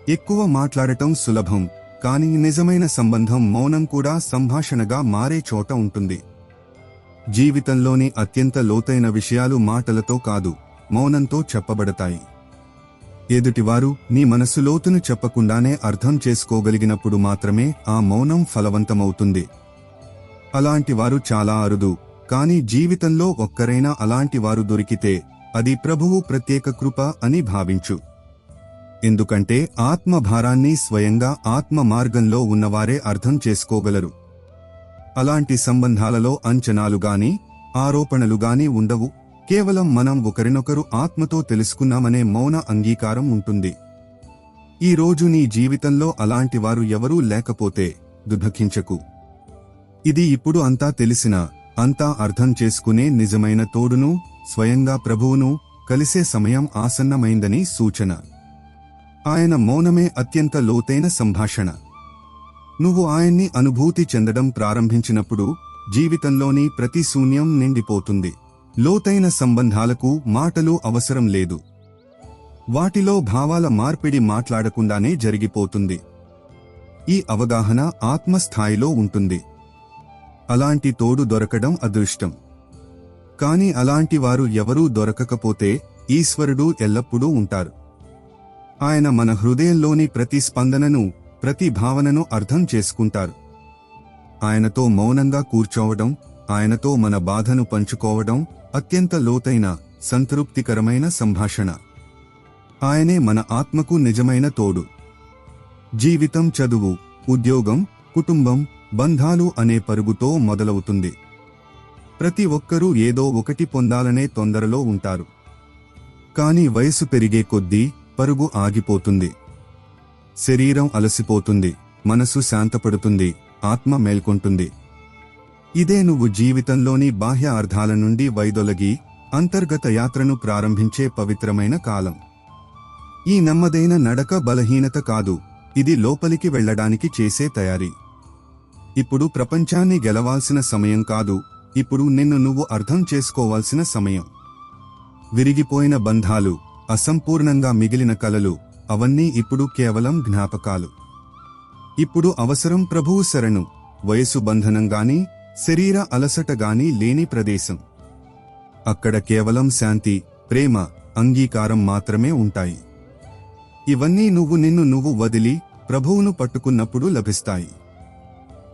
Speaker 1: ఎక్కువ మాట్లాడటం సులభం, కానీ నిజమైన సంబంధం మౌనం కూడా సంభాషణగా మారే చోట ఉంటుంది. జీవితంలోని అత్యంత లోతైన విషయాలు మాటలతో కాదు, మౌనంతో చెప్పబడతాయి. ఎదుటివారు నీ మనసు లోతును చెప్పకుండానే అర్థం చేసుకోగలిగినప్పుడు మాత్రమే ఆ మౌనం ఫలవంతమవుతుంది. అలాంటి వారు చాలా అరుదు, కానీ జీవితంలో ఒక్కరైనా అలాంటి వారు దొరికితే అది ప్రభువు ప్రత్యేక కృప అని భావించు. ఎందుకంటే ఆత్మ భారాన్ని స్వయంగా ఆత్మ మార్గంలో ఉన్నవారే అర్థం చేసుకోగలరు. అలాంటి సంబంధాలలో అంచనాలుగాని, ఆరోపణలుగాని ఉండవు, కేవలం మనం ఒకరినొకరు ఆత్మతో తెలుసుకున్నామనే మౌన అంగీకారం ఉంటుంది. ఈ రోజు నీ జీవితంలో అలాంటి వారు ఎవరూ లేకపోతే దుఃఖించకు. ఇది ఇప్పుడు అంతా తెలిసిన, అంతా అర్థం చేసుకునే నిజమైన తోడును, స్వయంగా ప్రభువును కలిసే సమయం ఆసన్నమైందని సూచన. ఆయన మౌనమే అత్యంత లోతైన సంభాషణ. నువ్వు ఆయన్ని అనుభూతి చెందడం ప్రారంభించినప్పుడు జీవితంలోని ప్రతి శూన్యం నిండిపోతుంది. లోతైన సంబంధాలకు మాటలు అవసరం లేదు. వాటిలో భావాల మార్పిడి మాట్లాడకుండానే జరిగిపోతుంది. ఈ అవగాహన ఆత్మస్థాయిలో ఉంటుంది. అలాంటి తోడు దొరకడం అదృష్టం. కాని అలాంటి వారు ఎవరూ దొరకకపోతే ఈశ్వరుడు ఎల్లప్పుడూ ఉంటారు. ఆయన మన హృదయంలోని ప్రతి స్పందనను, ప్రతి భావనను అర్థం చేసుకుంటారు. ఆయనతో మౌనంగా కూర్చోవడం, ఆయనతో మన బాధను పంచుకోవడం అత్యంత లోతైన, సంతృప్తికరమైన సంభాషణ. ఆయనే మన ఆత్మకు నిజమైన తోడు. జీవితం చదువు, ఉద్యోగం, కుటుంబం, బంధాలు అనే పరుగుతో మొదలవుతుంది. ప్రతి ఒక్కరూ ఏదో ఒకటి పొందాలనే తొందరలో ఉంటారు. కానీ వయసు పెరిగే కొద్దీ పరుగు ఆగిపోతుంది. శరీరం అలసిపోతుంది, మనసు శాంతపడుతుంది, ఆత్మ మేల్కొంటుంది. ఇదే నువ్వు జీవితంలోని బాహ్య అర్థాల నుండి వైదొలగి అంతర్గత యాత్రను ప్రారంభించే పవిత్రమైన కాలం. ఈ నెమ్మదైన నడక బలహీనత కాదు, ఇది లోపలికి వెళ్లడానికి చేసే తయారీ. ఇప్పుడు ప్రపంచాన్ని గెలవాల్సిన సమయం కాదు, ఇప్పుడు నిన్ను నువ్వు అర్థం చేసుకోవాల్సిన సమయం. విరిగిపోయిన బంధాలు, అసంపూర్ణంగా మిగిలిన కలలు, అవన్నీ ఇప్పుడు కేవలం జ్ఞాపకాలు. ఇప్పుడు అవసరం ప్రభువు శరణు, వయసు బంధనంగాని, శరీర అలసటగాని లేని ప్రదేశం. అక్కడ కేవలం శాంతి, ప్రేమ, అంగీకారం మాత్రమే ఉంటాయి. ఇవన్నీ నిన్ను నువ్వు వదిలి ప్రభువును పట్టుకున్నప్పుడు లభిస్తాయి.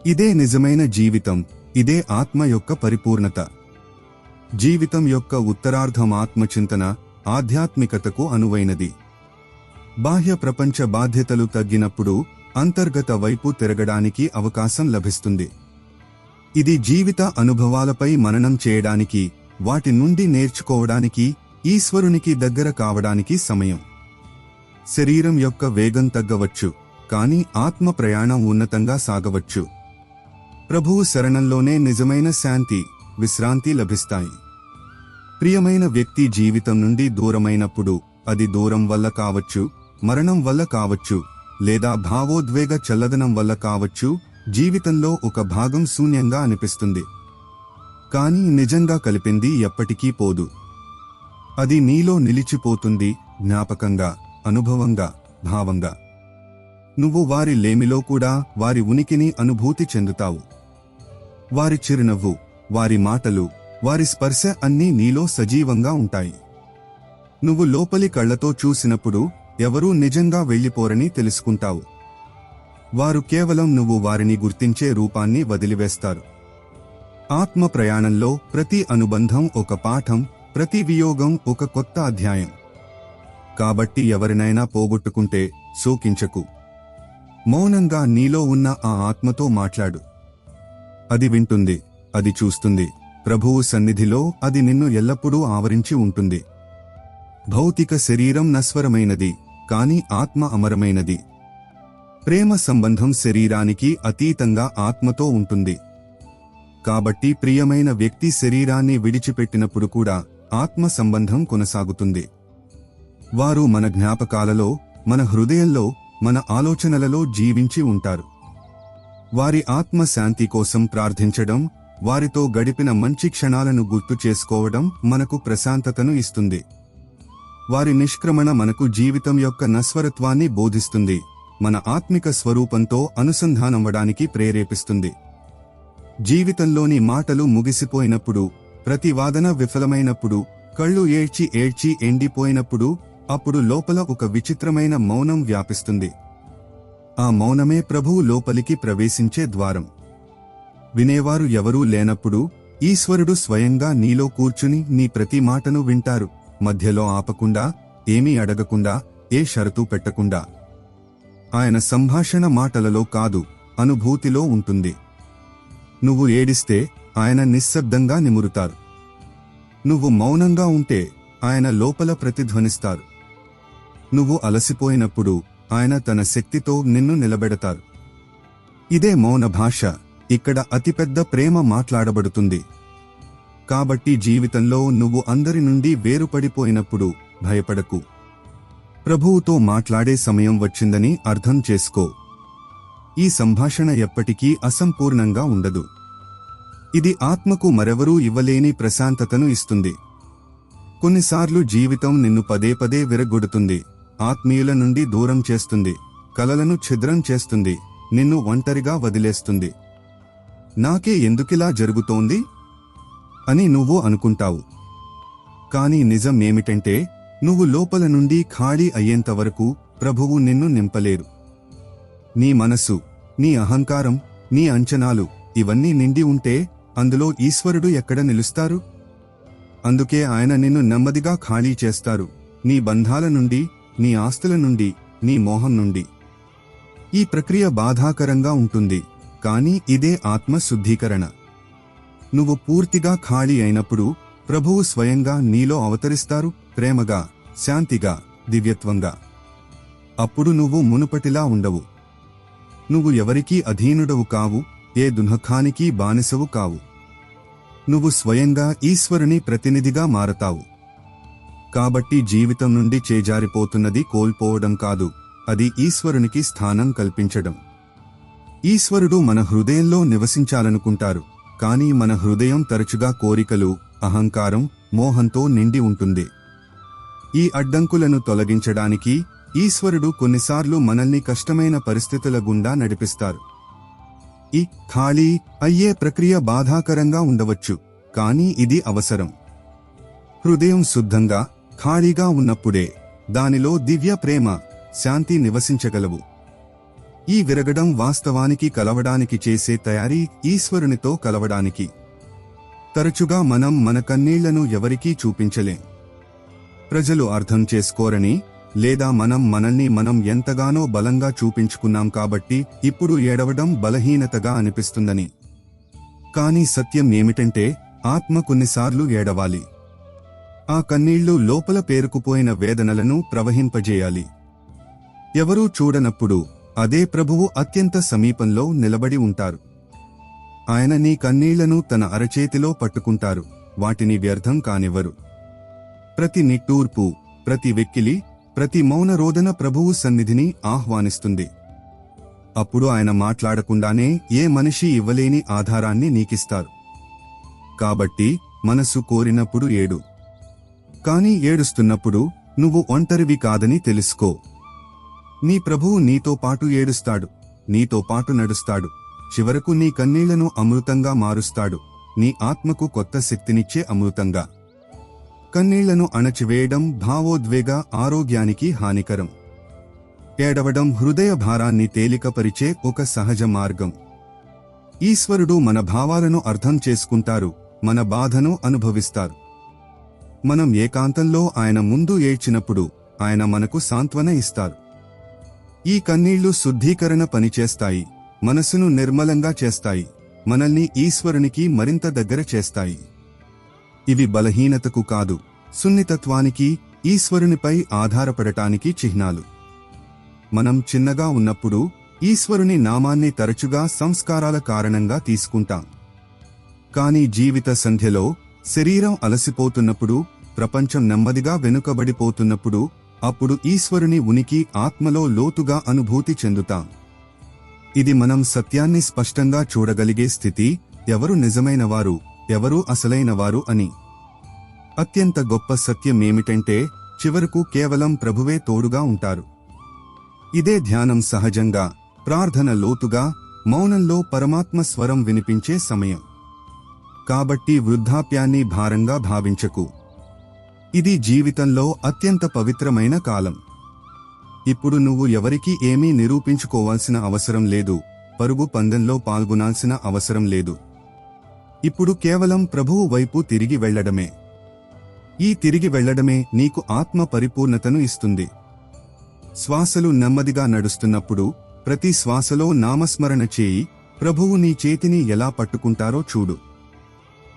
Speaker 1: ఇదే నిజమైన జీవితం, ఇదే ఆత్మ యొక్క పరిపూర్ణత. జీవితం యొక్క ఉత్తరార్ధం ఆత్మచింతన, ఆధ్యాత్మికతకు అనువైనది. బాహ్య ప్రపంచ బాధ్యతలు తగ్గినప్పుడు అంతర్గత వైపు తిరగడానికి అవకాశం లభిస్తుంది. ఇది జీవిత అనుభవాలపై మననం చేయడానికి, వాటి నుండి నేర్చుకోవడానికి, ఈశ్వరునికి దగ్గర కావడానికి సమయం. శరీరం యొక్క వేగం తగ్గవచ్చు, కానీ ఆత్మ ప్రయాణం ఉన్నతంగా సాగవచ్చు. ప్రభువు శరణంలోనే నిజమైన శాంతి, విశ్రాంతి లభిస్తాయి. ప్రియమైన వ్యక్తి జీవితం నుండి దూరమైనప్పుడు, అది దూరం వల్ల కావచ్చు, మరణం వల్ల కావచ్చు, లేదా భావోద్వేగ చల్లదనం వల్ల కావచ్చు, జీవితంలో ఒక భాగం శూన్యంగా అనిపిస్తుంది. కానీ నిజంగా కలిపింది ఎప్పటికీ పోదు. అది నీలో నిలిచిపోతుంది, జ్ఞాపకంగా, అనుభవంగా, భావంగా. నువ్వు వారి లేమిలో కూడా వారి ఉనికిని అనుభూతి చెందుతావు. వారి చిరునవ్వు, వారి మాటలు, వారి స్పర్శ అన్నీ నీలో సజీవంగా ఉంటాయి. నువ్వు లోపలి కళ్లతో చూసినప్పుడు ఎవరూ నిజంగా వెళ్ళిపోరని తెలుసుకుంటావు. వారు కేవలం నువ్వు వారిని గుర్తించే రూపాన్ని వదిలివేస్తారు. ఆత్మ ప్రయాణంలో ప్రతి అనుబంధం ఒక పాఠం, ప్రతి వియోగం ఒక కొత్త అధ్యాయం. కాబట్టి ఎవరినైనా పోగొట్టుకుంటే శోకించకు. మౌనంగా నీలో ఉన్న ఆ ఆత్మతో మాట్లాడు. అది వింటుంది, అది చూస్తుంది. ప్రభువు సన్నిధిలో అది నిన్ను ఎల్లప్పుడూ ఆవరించి ఉంటుంది. భౌతిక శరీరం నశ్వరమైనది, కాని ఆత్మ అమరమైనది. ప్రేమ సంబంధం శరీరానికి అతీతంగా ఆత్మతో ఉంటుంది. కాబట్టి ప్రియమైన వ్యక్తి శరీరాన్ని విడిచిపెట్టినప్పుడు కూడా ఆత్మ సంబంధం కొనసాగుతుంది. వారు మన జ్ఞాపకాలలో, మన హృదయంలో, మన ఆలోచనలలో జీవించి ఉంటారు. వారి ఆత్మ శాంతి కోసం ప్రార్థించడం, వారితో గడిపిన మంచి క్షణాలను గుర్తు చేసుకోవడం మనకు ప్రశాంతతను ఇస్తుంది. వారి నిష్క్రమణ మనకు జీవితం యొక్క నశ్వరత్వాన్ని బోధిస్తుంది, మన ఆత్మిక స్వరూపంతో అనుసంధానమవడానికి ప్రేరేపిస్తుంది. జీవితంలోని మాటలు ముగిసిపోయినప్పుడు, ప్రతి వాదన విఫలమైనప్పుడు, కళ్ళు ఏడ్చి ఏడ్చి ఎండిపోయినప్పుడు, అప్పుడు లోపల ఒక విచిత్రమైన మౌనం వ్యాపిస్తుంది. ఆ మౌనమే ప్రభువు లోపలికి ప్రవేశించే ద్వారం. వినేవారు ఎవరూ లేనప్పుడు ఈశ్వరుడు స్వయంగా నీలో కూర్చుని నీ ప్రతి మాటను వింటారు, మధ్యలో ఆపకుండా, ఏమీ అడగకుండా, ఏ షరతూ పెట్టకుండా. ఆయన సంభాషణ మాటలలో కాదు, అనుభూతిలో ఉంటుంది. నువ్వు ఏడిస్తే ఆయన నిశ్శబ్దంగా నిమురుతారు. నువ్వు మౌనంగా ఉంటే ఆయన లోపల ప్రతిధ్వనిస్తారు. నువ్వు అలసిపోయినప్పుడు ఆయన తన శక్తితో నిన్ను నిలబెడతారు. ఇదే మౌన భాష. ఇక్కడ అతిపెద్ద ప్రేమ మాట్లాడబడుతుంది. కాబట్టి జీవితంలో నువ్వు అందరి నుండి వేరుపడిపోయినప్పుడు భయపడకు. ప్రభువుతో మాట్లాడే సమయం వచ్చిందని అర్థం చేసుకో. ఈ సంభాషణ ఎప్పటికీ అసంపూర్ణంగా ఉండదు. ఇది ఆత్మకు మరెవరూ ఇవ్వలేని ప్రశాంతతను ఇస్తుంది. కొన్నిసార్లు జీవితం నిన్ను పదే పదే విరగొడుతుంది, ఆత్మీయుల నుండి దూరం చేస్తుంది, కలలను ఛిద్రం చేస్తుంది, నిన్ను ఒంటరిగా వదిలేస్తుంది. నాకే ఎందుకిలా జరుగుతోంది అని నువ్వు అనుకుంటావు. కానీ నిజం ఏమిటంటే, నువ్వు లోపల నుండి ఖాళీ అయ్యేంతవరకు ప్రభువు నిన్ను నింపలేరు. నీ మనసు, నీ అహంకారం, నీ అంచనాలు ఇవన్నీ నిండి ఉంటే అందులో ఈశ్వరుడు ఎక్కడ నిలుస్తారు? అందుకే ఆయన నిన్ను నెమ్మదిగా ఖాళీ చేస్తారు, నీ బంధాల నుండి, నీ ఆస్తుల నుండి, నీ మోహం నుండి. ఈ ప్రక్రియ బాధాకరంగా ఉంటుంది, కానీ ఇదే ఆత్మ శుద్ధీకరణ. నువ్వు పూర్తిగా ఖాళీ అయినప్పుడు ప్రభువు స్వయంగా నీలో అవతరిస్తారు, ప్రేమగా, శాంతిగా, దివ్యత్వంగా. అప్పుడు నువ్వు మునుపటిలా ఉండవు. నువ్వు ఎవరికీ అధీనుడవు కావు, ఏ దుఃఖానికి బానిసవు కావు. నువ్వు స్వయంగా ఈశ్వరుని ప్రతినిధిగా మారతావు. కాబట్టి జీవితం నుండి చేజారిపోతున్నది కోల్పోవడం కాదు, అది ఈశ్వరునికి స్థానం కల్పించడం. ఈశ్వరుడు మన హృదయంలో నివసించాలనుకుంటారు, కానీ మన హృదయం తరచుగా కోరికలు, అహంకారం, మోహంతో నిండి ఉంటుంది. ఈ అడ్డంకులను తొలగించడానికి ఈశ్వరుడు కొన్నిసార్లు మనల్ని కష్టమైన పరిస్థితుల గుండా నడిపిస్తారు. ఈ ఖాళీ అయ్యే ప్రక్రియ బాధాకరంగా ఉండవచ్చు, కానీ ఇది అవసరం. హృదయం శుద్ధంగా, ఖాళీగా ఉన్నప్పుడే దానిలో దివ్య ప్రేమ, శాంతి నివసించగలవు. ఈ విరగడం వాస్తవానికి కలవడానికి చేసే తయారీ, ఈశ్వరునితో కలవడానికి. తరచుగా మనం మన కన్నీళ్లను ఎవరికీ చూపించలేం. ప్రజలు అర్థం చేసుకోరని, లేదా మనల్ని మనం ఎంతగానో బలంగా చూపించుకున్నాం కాబట్టి ఇప్పుడు ఏడవడం బలహీనతగా అనిపిస్తుందని. కానీ సత్యం ఏమిటంటే, ఆత్మ కొన్నిసార్లు ఏడవాలి. ఆ కన్నీళ్లు లోపల పేరుకుపోయిన వేదనలను ప్రవహింపజేయాలి. ఎవరూ చూడనప్పుడు అదే ప్రభువు అత్యంత సమీపంలో నిలబడి ఉంటారు. ఆయన నీ కన్నీళ్లను తన అరచేతిలో పట్టుకుంటారు, వాటిని వ్యర్థం కానివ్వరు. ప్రతి నిట్టూర్పు, ప్రతి వెక్కిలి, ప్రతి మౌన రోదన ప్రభువు సన్నిధిని ఆహ్వానిస్తుంది. అప్పుడు ఆయన మాట్లాడకుండానే ఏ మనిషి ఇవ్వలేని ఆధారాన్ని నీకిస్తారు. కాబట్టి మనసు కోరినప్పుడు ఏడు. కానీ ఏడుస్తున్నప్పుడు నువ్వు ఒంటరివి కాదని తెలుసుకో. నీ ప్రభువు నీతో పాటు ఏడుస్తాడు, నీతో పాటు నడుస్తాడు, చివరకు నీ కన్నీళ్లను అమృతంగా మారుస్తాడు, నీ ఆత్మకు కొత్త శక్తినిచ్చే అమృతంగా. కన్నీళ్లను అణచివేయడం భావోద్వేగ ఆరోగ్యానికి హానికరం. ఏడవడం హృదయ భారాన్ని తేలికపరిచే ఒక సహజ మార్గం. ఈశ్వరుడు మన భావాలను అర్థం చేసుకుంటారు, మన బాధను అనుభవిస్తారు. మనం ఏకాంతంలో ఆయన ముందు ఏడ్చినప్పుడు ఆయన మనకు సాంత్వన ఇస్తారు. ఈ కన్నీళ్లు శుద్ధీకరణ పనిచేస్తాయి, మనసును నిర్మలంగా చేస్తాయి, మనల్ని ఈశ్వరునికి మరింత దగ్గర చేస్తాయి. ఇవి బలహీనతకు కాదు, సున్నితత్వానికి, ఈశ్వరునిపై ఆధారపడటానికి చిహ్నాలు. మనం చిన్నగా ఉన్నప్పుడు ఈశ్వరుని నామాన్ని తరచుగా సంస్కారాల కారణంగా తీసుకుంటాం. కానీ జీవిత సంధ్యలో శరీరం అలసిపోతున్నప్పుడు, ప్రపంచం నెమ్మదిగా వెనుకబడిపోతున్నప్పుడు, అప్పుడు ఈశ్వరుని ఉనికి ఆత్మలో లోతుగా అనుభూతి చెందుతాం. ఇది మనం సత్యాన్ని స్పష్టంగా చూడగలిగే స్థితి, ఎవరు నిజమైనవారు, ఎవరు అసలైనవారు అని. అత్యంత గొప్ప సత్యమేమిటంటే చివరకు కేవలం ప్రభువే తోడుగా ఉంటారు. ఇదే ధ్యానం సహజంగా, ప్రార్థన లోతుగా, మౌనంలో పరమాత్మ స్వరం వినిపించే సమయం. కాబట్టి వృద్ధాప్యాన్ని భారంగా భావించకు. ఇది జీవితంలో అత్యంత పవిత్రమైన కాలం. ఇప్పుడు నువ్వు ఎవరికీ ఏమీ నిరూపించుకోవాల్సిన అవసరం లేదు, పరుగు పందెంలో పాల్గొనాల్సిన అవసరం లేదు. ఇప్పుడు కేవలం ప్రభువు వైపు తిరిగి వెళ్లడమే. ఈ తిరిగి వెళ్లడమే నీకు ఆత్మ పరిపూర్ణతను ఇస్తుంది. శ్వాసలు నెమ్మదిగా నడుస్తున్నప్పుడు ప్రతి శ్వాసలో నామస్మరణ చేయి, ప్రభువు నీ చేతిని ఎలా పట్టుకుంటారో చూడు.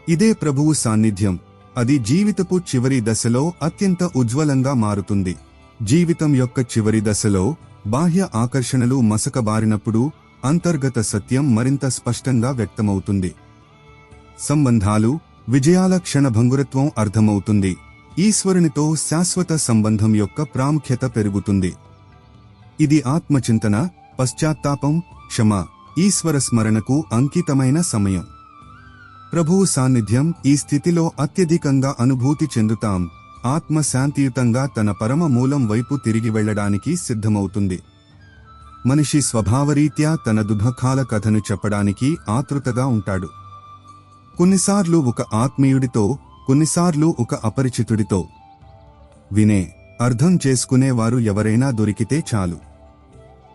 Speaker 1: ఇదే ప్రభువు సాన్నిధ్యం. అది జీవితపు చివరి దశలో అత్యంత ఉజ్వలంగా మారుతుంది. జీవితం యొక్క చివరి దశలో బాహ్య ఆకర్షణలు మసకబారినప్పుడు అంతర్గత సత్యం మరింత స్పష్టంగా వ్యక్తమవుతుంది. సంబంధాలు, విజయాల క్షణభంగురత్వం అర్థమవుతుంది. ఈశ్వరునితో శాశ్వత సంబంధం యొక్క ప్రాముఖ్యత పెరుగుతుంది. ఇది ఆత్మచింతన, పశ్చాత్తాపం, క్షమ, ఈశ్వర స్మరణకు అంకితమైన సమయం. ప్రభువు సాన్నిధ్యం ఈ స్థితిలో అత్యధికంగా అనుభూతి చెందుతాం. ఆత్మ శాంతియుతంగా తన పరమ మూలం వైపు తిరిగి వెళ్లడానికి సిద్ధమవుతుంది. మనిషి స్వభావరీత్యా తన దుఃఖాల కథను చెప్పడానికి ఆతృతగా ఉంటాడు. కొన్నిసార్లు ఒక ఆత్మీయుడితో, కొన్నిసార్లు ఒక అపరిచితుడితో. వినే, అర్థం చేసుకునేవారు ఎవరైనా దొరికితే చాలు.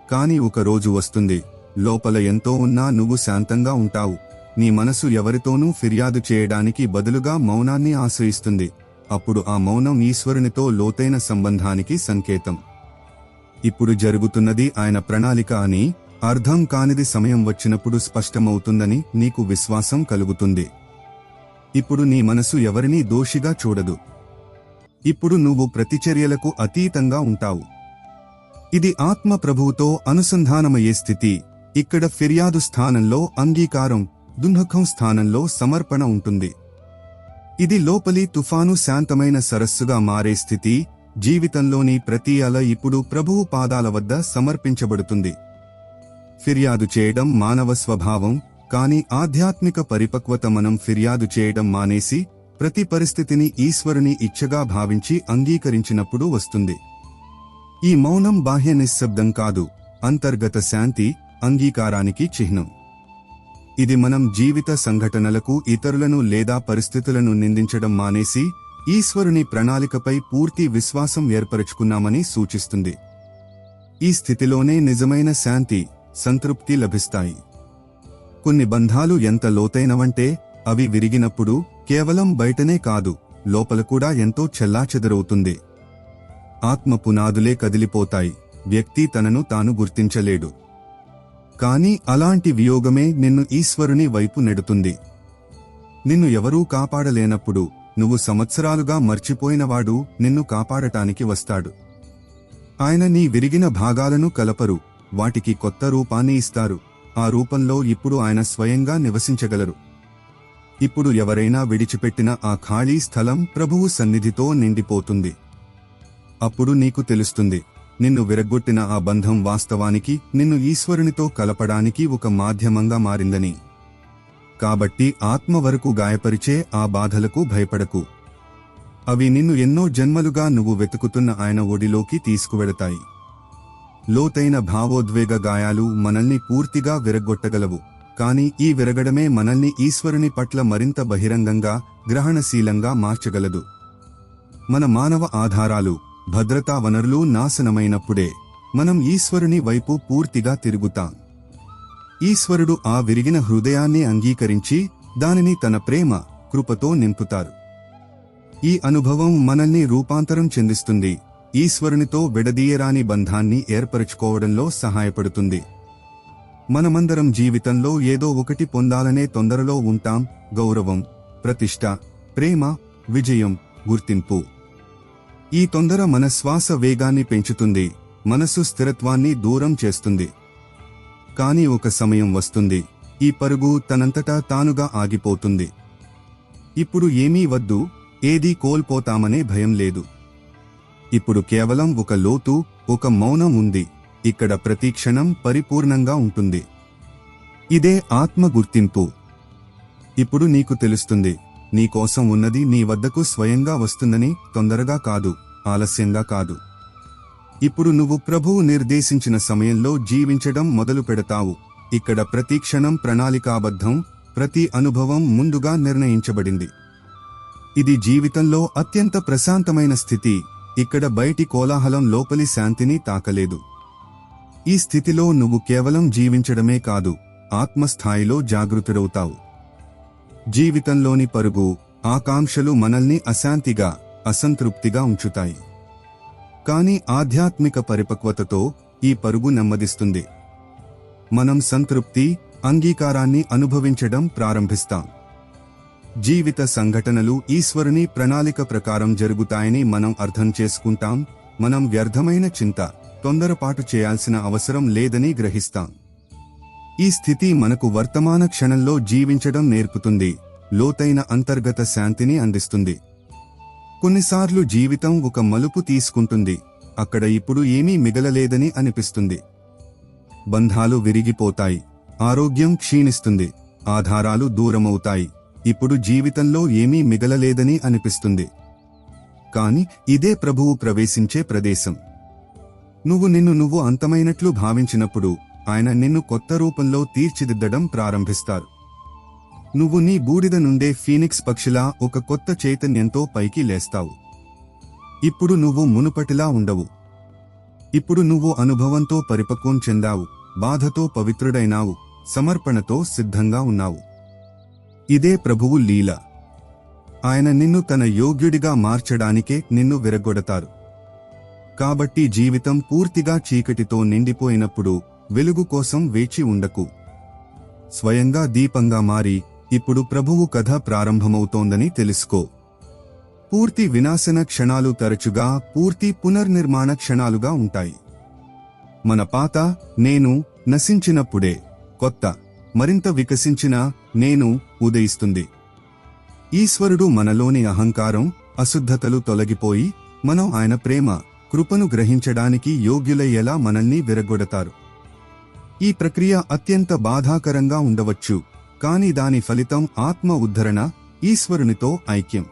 Speaker 1: కాని ఒక రోజు వస్తుంది, లోపల ఎంతో ఉన్నా నువ్వు శాంతంగా ఉంటావు. నీ మనసు ఎవరితోనూ ఫిర్యాదు చేయడానికి బదులుగా మౌనాన్ని ఆశ్రయిస్తుంది. అప్పుడు ఆ మౌనం ఈశ్వరునితో లోతైన సంబంధానికి సంకేతం. ఇప్పుడు జరుగుతున్నది ఆయన ప్రణాళిక అని, అర్థం కానిది సమయం వచ్చినప్పుడు స్పష్టమవుతుందని నీకు విశ్వాసం కలుగుతుంది. ఇప్పుడు నీ మనసు ఎవరినీ దోషిగా చూడదు. ఇప్పుడు నువ్వు ప్రతిచర్యలకు అతీతంగా ఉంటావు. ఇది ఆత్మ ప్రభువుతో అనుసంధానమయ్యే స్థితి. ఇక్కడ ఫిర్యాదు స్థానంలో అంగీకారం, దుఃఖం స్థానంలో సమర్పణ ఉంటుంది. ఇది లోపలి తుఫాను శాంతమైన సరస్సుగా మారే స్థితి. జీవితంలోని ప్రతి అల ఇప్పుడు ప్రభువు పాదాల వద్ద సమర్పించబడుతుంది. ఫిర్యాదు చేయడం మానవ స్వభావం, కానీ ఆధ్యాత్మిక పరిపక్వత మనం ఫిర్యాదు చేయడం మానేసి ప్రతి పరిస్థితిని ఈశ్వరుని ఇచ్ఛగా భావించి అంగీకరించినప్పుడు వస్తుంది. ఈ మౌనం బాహ్య నిశ్శబ్దం కాదు, అంతర్గత శాంతి, అంగీకారానికి చిహ్నం. ఇది మనం జీవిత సంఘటనలకు, ఇతరులను లేదా పరిస్థితులను నిందించడం మానేసి ఈశ్వరుని ప్రణాళికపై పూర్తి విశ్వాసం ఏర్పరచుకున్నామని సూచిస్తుంది. ఈ స్థితిలోనే నిజమైన శాంతి, సంతృప్తి లభిస్తాయి. కొన్ని బంధాలు ఎంత లోతైనవంటే అవి విరిగినప్పుడు కేవలం బయటనే కాదు, లోపల కూడా ఎంతో చెల్లాచెదరవుతుంది. ఆత్మ పునాదులే కదిలిపోతాయి, వ్యక్తి తనను తాను గుర్తించలేడు. కాని అలాంటి వియోగమే నిన్ను ఈశ్వరుని వైపు నెడుతుంది. నిన్ను ఎవరూ కాపాడలేనప్పుడు నువ్వు సంవత్సరాలుగా మర్చిపోయినవాడు నిన్ను కాపాడటానికి వస్తాడు. ఆయన నీ విరిగిన భాగాలను కలపరు, వాటికి కొత్త రూపాన్ని ఇస్తారు. ఆ రూపంలో ఇప్పుడు ఆయన స్వయంగా నివసించగలరు. ఇప్పుడు ఎవరైనా విడిచిపెట్టిన ఆ ఖాళీ స్థలం ప్రభువు సన్నిధితో నిండిపోతుంది. అప్పుడు నీకు తెలుస్తుంది, నిన్ను విరగ్గొట్టిన ఆ బంధం వాస్తవానికి నిన్ను ఈశ్వరునితో కలపడానికి ఒక మాధ్యమంగా మారిందని. కాబట్టి ఆత్మ వరకు గాయపరిచే ఆ బాధలకు భయపడకు. అవి నిన్ను ఎన్నో జన్మలుగా నువ్వు వెతుకుతున్న ఆయన ఒడిలోకి తీసుకువెడతాయి. లోతైన భావోద్వేగ గాయాలు మనల్ని పూర్తిగా విరగ్గొట్టగలవు, కాని ఈ విరగడమే మనల్ని ఈశ్వరుని పట్ల మరింత బహిరంగంగా, గ్రహణశీలంగా మార్చగలదు. మన మానవ ఆధారాలు, భద్రతా వనరులు నాశనమైనప్పుడే మనం ఈశ్వరుని వైపు పూర్తిగా తిరుగుతాం. ఈశ్వరుడు ఆ విరిగిన హృదయాన్ని అంగీకరించి దానిని తన ప్రేమ, కృపతో నింపుతారు. ఈ అనుభవం మనల్ని రూపాంతరం చెందిస్తుంది, ఈశ్వరునితో విడదీయరాని బంధాన్ని ఏర్పరచుకోవడంలో సహాయపడుతుంది. మనమందరం జీవితంలో ఏదో ఒకటి పొందాలనే తొందరలో ఉంటాం. గౌరవం, ప్రతిష్ట, ప్రేమ, విజయం, గుర్తింపు. ఈ తొందర మన శ్వాస వేగాన్ని పెంచుతుంది, మనసు స్థిరత్వాన్ని దూరం చేస్తుంది. కానీ ఒక సమయం వస్తుంది, ఈ పరుగు తనంతటా తానుగా ఆగిపోతుంది. ఇప్పుడు ఏమీ వద్దు, ఏదీ కోల్పోతామనే భయం లేదు. ఇప్పుడు కేవలం ఒక లోతు, ఒక మౌనం ఉంది. ఇక్కడ ప్రతి క్షణం పరిపూర్ణంగా ఉంటుంది. ఇదే ఆత్మ గుర్తింపు. ఇప్పుడు నీకు తెలుస్తుంది, నీకోసం ఉన్నది నీ వద్దకు స్వయంగా వస్తుందని, తొందరగా కాదు, ఆలస్యంగా కాదు. ఇప్పుడు నువ్వు ప్రభువు నిర్దేశించిన సమయంలో జీవించడం మొదలు పెడతావు. ఇక్కడ ప్రతి క్షణం ప్రణాళికాబద్ధం, ప్రతి అనుభవం ముందుగా నిర్ణయించబడింది. ఇది జీవితంలో అత్యంత ప్రశాంతమైన స్థితి. ఇక్కడ బయటి కోలాహలం లోపలి శాంతిని తాకలేదు. ఈ స్థితిలో నువ్వు కేవలం జీవించడమే కాదు, ఆత్మస్థాయిలో జాగృతుడవుతావు. జీవితంలోని పరుగు, ఆకాంక్షలు మనల్ని అశాంతిగా, అసంతృప్తిగా ఉంచుతాయి. కానీ ఆధ్యాత్మిక పరిపక్వతతో ఈ పరుగు నెమ్మదిస్తుంది. మనం సంతృప్తి, అంగీకారాన్ని అనుభవించడం ప్రారంభిస్తాం. జీవిత సంఘటనలు ఈశ్వరుని ప్రణాళిక ప్రకారం జరుగుతాయని మనం అర్థం చేసుకుంటాం. మనం వ్యర్థమైన చింత, తొందరపాటు చేయాల్సిన అవసరం లేదని గ్రహిస్తాం. ఈ స్థితి మనకు వర్తమాన క్షణంలో జీవించడం నేర్పుతుంది, లోతైన అంతర్గత శాంతిని అందిస్తుంది. కొన్నిసార్లు జీవితం ఒక మలుపు తీసుకుంటుంది. అక్కడ ఇప్పుడు ఏమీ మిగలలేదని అనిపిస్తుంది. బంధాలు విరిగిపోతాయి, ఆరోగ్యం క్షీణిస్తుంది, ఆధారాలు దూరమవుతాయి. ఇప్పుడు జీవితంలో ఏమీ మిగలలేదని అనిపిస్తుంది. కాని ఇదే ప్రభువు ప్రవేశించే ప్రదేశం. నువ్వు అంతమైనట్లు భావించినప్పుడు ఆయన నిన్ను కొత్త రూపంలో తీర్చిదిద్దడం ప్రారంభిస్తారు. నువ్వు నీ బూడిద నుండే ఫీనిక్స్ పక్షిలా ఒక కొత్త చైతన్యంతో పైకి లేస్తావు. ఇప్పుడు నువ్వు మునుపటిలా ఉండవు. ఇప్పుడు నువ్వు అనుభవంతో పరిపక్వం చెందావు, బాధతో పవిత్రుడైనావు, సమర్పణతో సిద్ధంగా ఉన్నావు. ఇదే ప్రభువు లీల. ఆయన నిన్ను తన యోగ్యుడిగా మార్చడానికే నిన్ను విరగొడతారు. కాబట్టి జీవితం పూర్తిగా చీకటితో నిండిపోయినప్పుడు వెలుగు కోసం వేచి ఉండకు. స్వయంగా దీపంగా మారి ఇప్పుడు ప్రభువు కథ ప్రారంభమవుతోందని తెలుసుకో. పూర్తి వినాశన క్షణాలు తరచుగా పూర్తి పునర్నిర్మాణ క్షణాలుగా ఉంటాయి. మన పాత నేను నశించినప్పుడే కొత్త, మరింత వికసించిన నేను ఉదయిస్తుంది. ఈశ్వరుడు మనలోని అహంకారం, అశుద్ధతలు తొలగిపోయి మనం ఆయన ప్రేమ, కృపను గ్రహించడానికి యోగ్యులయ్యేలా మనల్ని విరగొడతారు. ఈ ప్రక్రియ అత్యంత బాధాకరంగా ఉండవచ్చు, కాని దాని ఫలితం ఆత్మ ఉద్ధరణ, ఈశ్వరునితో ఐక్యం.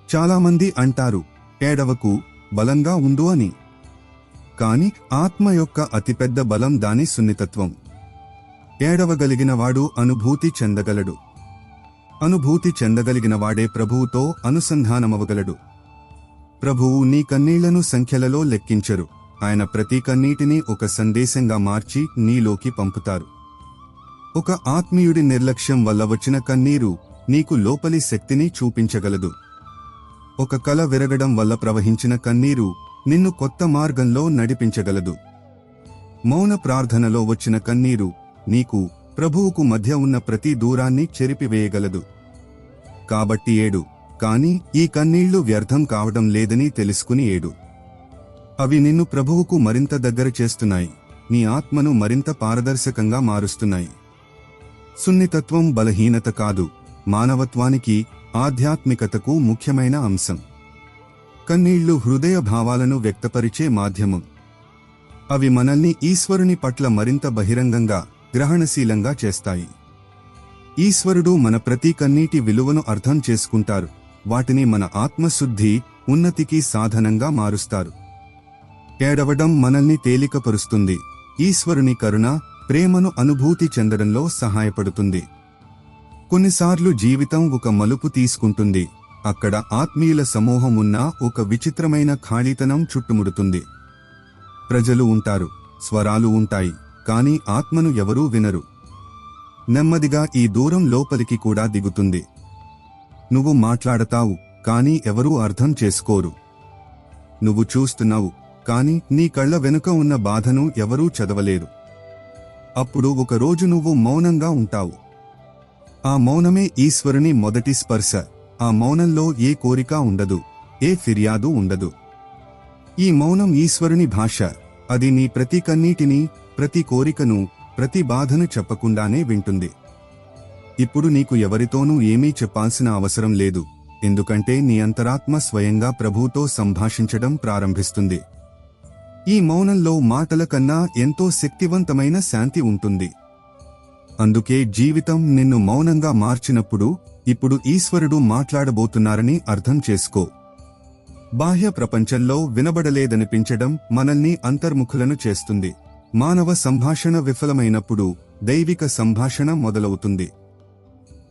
Speaker 1: చాలామంది అంటారు, ఏడవకు, బలంగా ఉండు అని. కాని ఆత్మ యొక్క అతిపెద్ద బలం దాని సున్నితత్వం. ఏడవగలిగినవాడు అనుభూతి చెందగలడు. అనుభూతి చెందగలిగినవాడే ప్రభువుతో అనుసంధానమవగలడు. ప్రభువు నీ కన్నీళ్లను సంఖ్యలలో లెక్కించరు. ఆయన ప్రతి కన్నీటిని ఒక సందేశంగా మార్చి నీలోకి పంపుతారు. ఒక ఆత్మీయుడి నిర్లక్ష్యం వల్ల వచ్చిన కన్నీరు నీకు లోపలి శక్తిని చూపించగలదు. ఒక కల విరగడం వల్ల ప్రవహించిన కన్నీరు నిన్ను కొత్త మార్గంలో నడిపించగలదు. మౌన ప్రార్థనలో వచ్చిన కన్నీరు నీకు, ప్రభువుకు మధ్య ఉన్న ప్రతి దూరాన్ని చెరిపివేయగలదు. కాబట్టి ఏడు, కాని ఈ కన్నీళ్లు వ్యర్థం కావడం లేదని తెలుసుకుని ఏడు. అవి నిన్ను ప్రభువుకు మరింత దగ్గర చేస్తున్నాయి, నీ ఆత్మను మరింత పారదర్శకంగా మారుస్తున్నాయి. సున్నితత్వం బలహీనత కాదు, మానవత్వానికి, ఆధ్యాత్మికతకు ముఖ్యమైన అంశం. కన్నీళ్లు హృదయ భావాలను వ్యక్తపరిచే మాధ్యమం. అవి మనల్ని ఈశ్వరుని పట్ల మరింత బహిరంగంగా, గ్రహణశీలంగా చేస్తాయి. ఈశ్వరుడు మన ప్రతి కన్నీటి విలువను అర్థం చేసుకుంటారు. వాటిని మన ఆత్మశుద్ధి, ఉన్నతికి సాధనంగా మారుస్తారు. ఏడవడం మనల్ని తేలికపరుస్తుంది. ఈశ్వరుని కరుణ, ప్రేమను అనుభూతి చెందడంలో సహాయపడుతుంది. కొన్నిసార్లు జీవితం ఒక మలుపు తీసుకుంటుంది. అక్కడ ఆత్మీయుల సమూహం ఉన్న ఒక విచిత్రమైన ఖాళీతనం చుట్టుముడుతుంది. ప్రజలు ఉంటారు, స్వరాలు ఉంటాయి, కాని ఆత్మను ఎవరూ వినరు. నెమ్మదిగా ఈ దూరం లోపలికి కూడా దిగుతుంది. నువ్వు మాట్లాడతావు, కాని ఎవరూ అర్థం చేసుకోరు. నువ్వు చూస్తున్నావు, కాని నీ కళ్ళ వెనుక ఉన్న బాధను ఎవరూ చదవలేరు. అప్పుడు ఒకరోజు నువ్వు మౌనంగా ఉంటావు. ఆ మౌనమే ఈశ్వరుని మొదటి స్పర్శ. ఆ మౌనంలో ఏ కోరిక ఉండదు, ఏ ఫిర్యాదు ఉండదు. ఈ మౌనం ఈశ్వరుని భాష. అది నీ ప్రతి కన్నీటిని, ప్రతి కోరికను, ప్రతి బాధను చెప్పకుండానే వింటుంది. ఇప్పుడు నీకు ఎవరితోనూ ఏమీ చెప్పాల్సిన అవసరం లేదు, ఎందుకంటే నీ అంతరాత్మ స్వయంగా ప్రభువుతో సంభాషించడం ప్రారంభిస్తుంది. ఈ మౌనంలో మాటల కన్నా ఎంతో శక్తివంతమైన శాంతి ఉంటుంది. అందుకే జీవితం నిన్ను మౌనంగా మార్చినప్పుడు ఇప్పుడు ఈశ్వరుడు మాట్లాడబోతున్నారని అర్థం చేసుకో. బాహ్య ప్రపంచంలో వినబడలేదనిపించడం మనల్ని అంతర్ముఖులను చేస్తుంది. మానవ సంభాషణ విఫలమైనప్పుడు దైవిక సంభాషణ మొదలవుతుంది.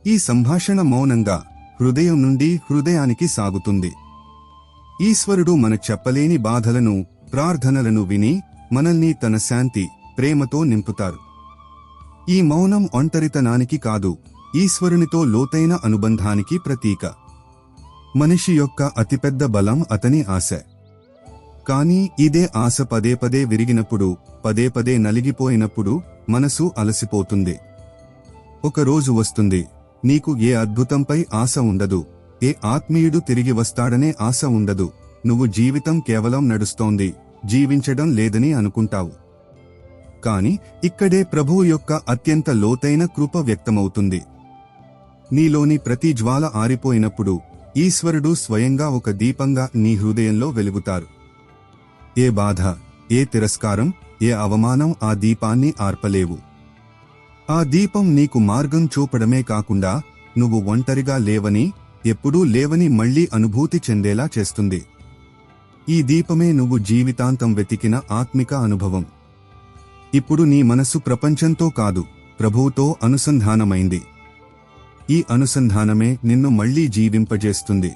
Speaker 1: ఈ సంభాషణ మౌనంగా హృదయం నుండి హృదయానికి సాగుతుంది. ఈశ్వరుడు మన చెప్పలేని బాధలను, ప్రార్థనలను విని మనల్ని తన శాంతి, ప్రేమతో నింపుతారు. ఈ మౌనం ఒంటరితనానికి కాదు, ఈశ్వరునితో లోతైన అనుబంధానికి ప్రతీక. మనిషి యొక్క అతిపెద్ద బలం అతని ఆశ. కానీ ఇదే ఆశ పదే పదే విరిగినప్పుడు, పదే పదే నలిగిపోయినప్పుడు మనసు అలసిపోతుంది. ఒక రోజు వస్తుంది, నీకు ఏ అద్భుతంపై ఆశ ఉండదు, ఏ ఆత్మీయుడు తిరిగి వస్తాడనే ఆశ ఉండదు. నువ్వు జీవితం కేవలం నడుస్తోంది, జీవించడం లేదని అనుకుంటావు. కాని ఇక్కడే ప్రభువు యొక్క అత్యంత లోతైన కృప వ్యక్తమవుతుంది. నీలోని ప్రతి జ్వాల ఆరిపోయినప్పుడు ఈశ్వరుడు స్వయంగా ఒక దీపంగా నీ హృదయంలో వెలుగుతారు. ఏ బాధ, ఏ తిరస్కారం, ఏ అవమానం ఆ దీపాన్ని ఆర్పలేవు. ఆ దీపం నీకు మార్గం చూపడమే కాకుండా నువ్వు ఒంటరిగా లేవని, ఎప్పుడూ లేవని మళ్లీ అనుభూతి చెందేలా చేస్తుంది. ఈ దీపమే నువ్వు జీవితాంతం వెతికిన ఆత్మిక అనుభవం. ఇప్పుడు నీ మనసు ప్రపంచంతో కాదు, ప్రభువుతో అనుసంధానమైంది. ఈ అనుసంధానమే నిన్ను మళ్లీ జీవింపజేస్తుంది.